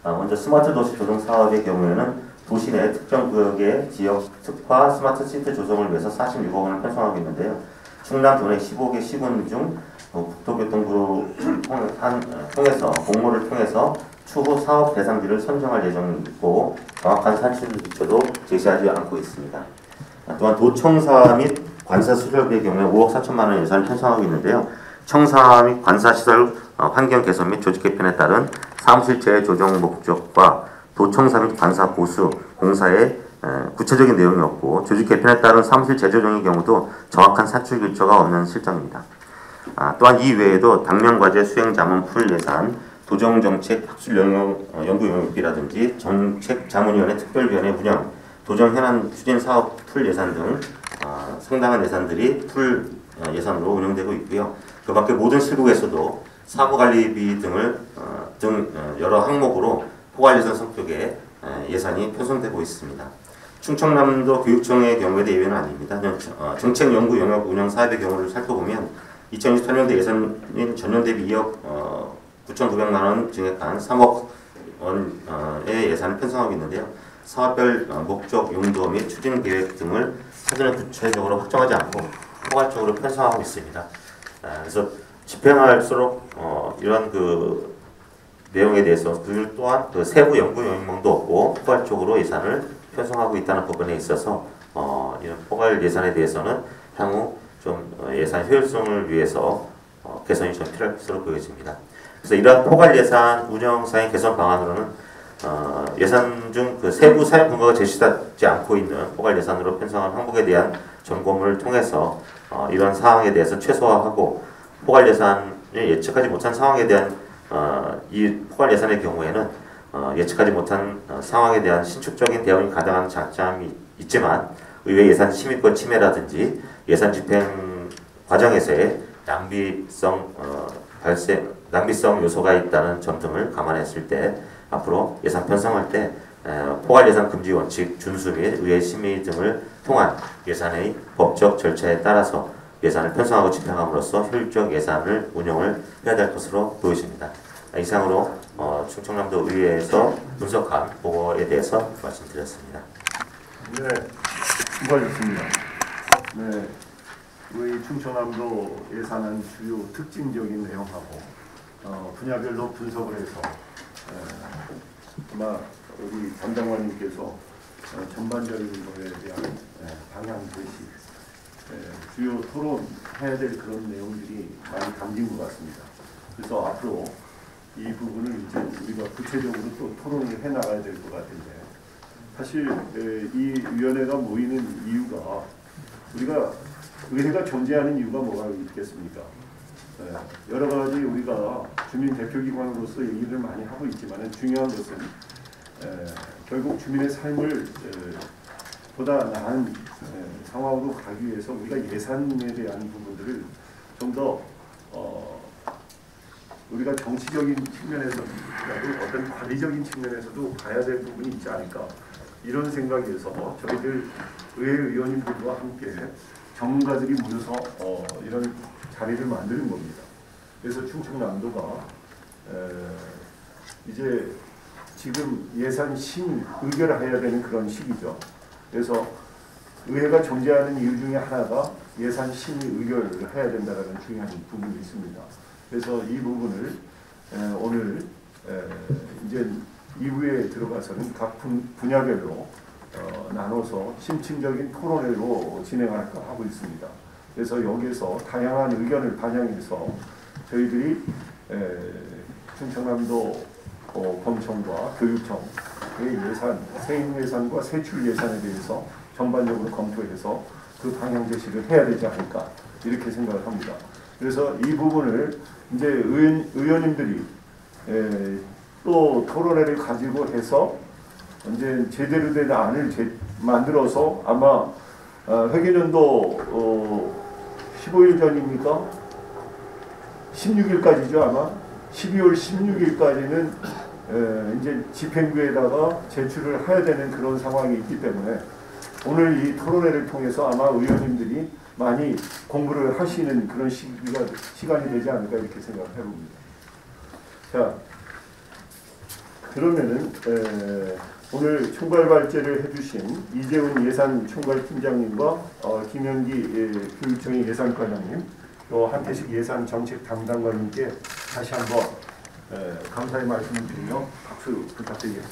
먼저 스마트 도시 조성 사업의 경우에는 도시 내 특정 구역의 지역 특화 스마트 시티 조성을 위해서 46억 원을 편성하고 있는데요. 충남 도내 15개 시군 중 국토교통부를 통해서 공모를 통해서 추후 사업 대상지를 선정할 예정이 있고, 정확한 산출기초도 제시하지 않고 있습니다. 또한 도청사 및 관사 수렵의 경우에 5억 4천만 원 예산을 편성하고 있는데요. 청사 및 관사 시설 환경 개선 및 조직 개편에 따른 사무실 재조정 목적과 도청사 및 관사 보수 공사의 구체적인 내용이 없고, 조직 개편에 따른 사무실 재조정의 경우도 정확한 산출 기초가 없는 실정입니다. 또한 이 외에도 당면과제 수행 자문 풀 예산, 도정정책 학술 연구 용역비라든지 정책자문위원회 특별위원회 운영, 도정 현안 추진 사업 풀 예산 등 상당한 예산들이 풀 예산으로 운영되고 있고요. 그 밖에 모든 실국에서도 사무관리비 등을 여러 항목으로 포괄 예산 성격의 예산이 편성되고 있습니다. 충청남도 교육청의 경우에도 예외는 아닙니다. 정책 연구 영역 운영 사업의 경우를 살펴보면 2023년도 예산인 전년 대비 2억 9,900만 원 증액한 3억 원의 예산을 편성하고 있는데요. 사업별 목적, 용도 및 추진 계획 등을 사전에 구체적으로 확정하지 않고 포괄적으로 편성하고 있습니다. 그래서 집행할수록 이런 그 내용에 대해서 그 또한 그 세부 연구 영역도 없고 포괄적으로 예산을 편성하고 있다는 부분에 있어서 이런 포괄 예산에 대해서는 향후 좀 예산 효율성을 위해서 개선이 좀 필요할 것으로 보여집니다. 그래서 이러한 포괄 예산 운영상의 개선 방안으로는 예산 중 그 세부 사용 근거가 제시되지 않고 있는 포괄 예산으로 편성한 항목에 대한 점검을 통해서 이러한 사항에 대해서 최소화하고 포괄 예산을 예측하지 못한 상황에 대한 이 포괄 예산의 경우에는 예측하지 못한 상황에 대한 신축적인 대응이 가능한 장점이 있지만 의회 예산 심의권 침해라든지 예산 집행 과정에서의 낭비성 요소가 있다는 점 등을 감안했을 때 앞으로 예산 편성할 때 포괄 예산 금지 원칙 준수 및 의회 심의 등을 통한 예산의 법적 절차에 따라서 예산을 편성하고 집행함으로써 효율적 예산을 운영을 해야 될 것으로 보여집니다. 이상으로 충청남도 의회에서 분석한 보고에 대해서 말씀드렸습니다. 네, 수고하셨습니다. 네, 우리 충청남도 예산안 주요 특징적인 내용하고 분야별로 분석을 해서 아마 우리 담당관님께서 전반적인 거에 대한 방향 제시, 주요 토론해야 될 그런 내용들이 많이 담긴 것 같습니다. 그래서 앞으로 이 부분을 이제 우리가 구체적으로 또 토론을 해 나가야 될 것 같은데, 사실 이 위원회가 모이는 이유가 우리가 의회가 존재하는 이유가 뭐가 있겠습니까? 여러 가지 우리가 주민 대표기관으로서 얘기를 많이 하고 있지만 중요한 것은 결국 주민의 삶을 보다 나은 상황으로 가기 위해서 우리가 예산에 대한 부분들을 좀 더 우리가 정치적인 측면에서도 어떤 관리적인 측면에서도 봐야 될 부분이 있지 않을까, 이런 생각에서 저희들 의회 의원님들과 함께 전문가들이 모여서 이런 자리를 만드는 겁니다. 그래서 충청남도가 이제 지금 예산 심의 의결을 해야 되는 그런 시기죠. 그래서 의회가 존재하는 이유 중에 하나가 예산 심의 의결을 해야 된다는 중요한 부분이 있습니다. 그래서 이 부분을 오늘 이제 2부에 들어가서는 각 분야별로 나눠서 심층적인 토론회로 진행할까 하고 있습니다. 그래서 여기에서 다양한 의견을 반영해서 저희들이 충청남도 검청과 교육청의 예산, 세임 예산과 세출 예산에 대해서 전반적으로 검토해서 그 방향 제시를 해야 되지 않을까, 이렇게 생각을 합니다. 그래서 이 부분을 이제 의원님들이 또 토론회를 가지고 해서 이제 제대로 된 안을 만들어서 아마 회계년도 15일 전입니까? 16일까지죠 아마. 12월 16일까지는 이제 집행부에다가 제출을 해야 되는 그런 상황이 있기 때문에 오늘 이 토론회를 통해서 아마 의원님들이 많이 공부를 하시는 그런 시간이 되지 않을까, 이렇게 생각을 해봅니다. 자, 그러면은 오늘 총괄 발제를 해주신 이재훈 예산총괄팀장님과 김현기 교육청의 예산과장님, 또 한태식 예산정책 담당관님께 다시 한번 감사의 말씀을 드리며 박수 부탁드리겠습니다.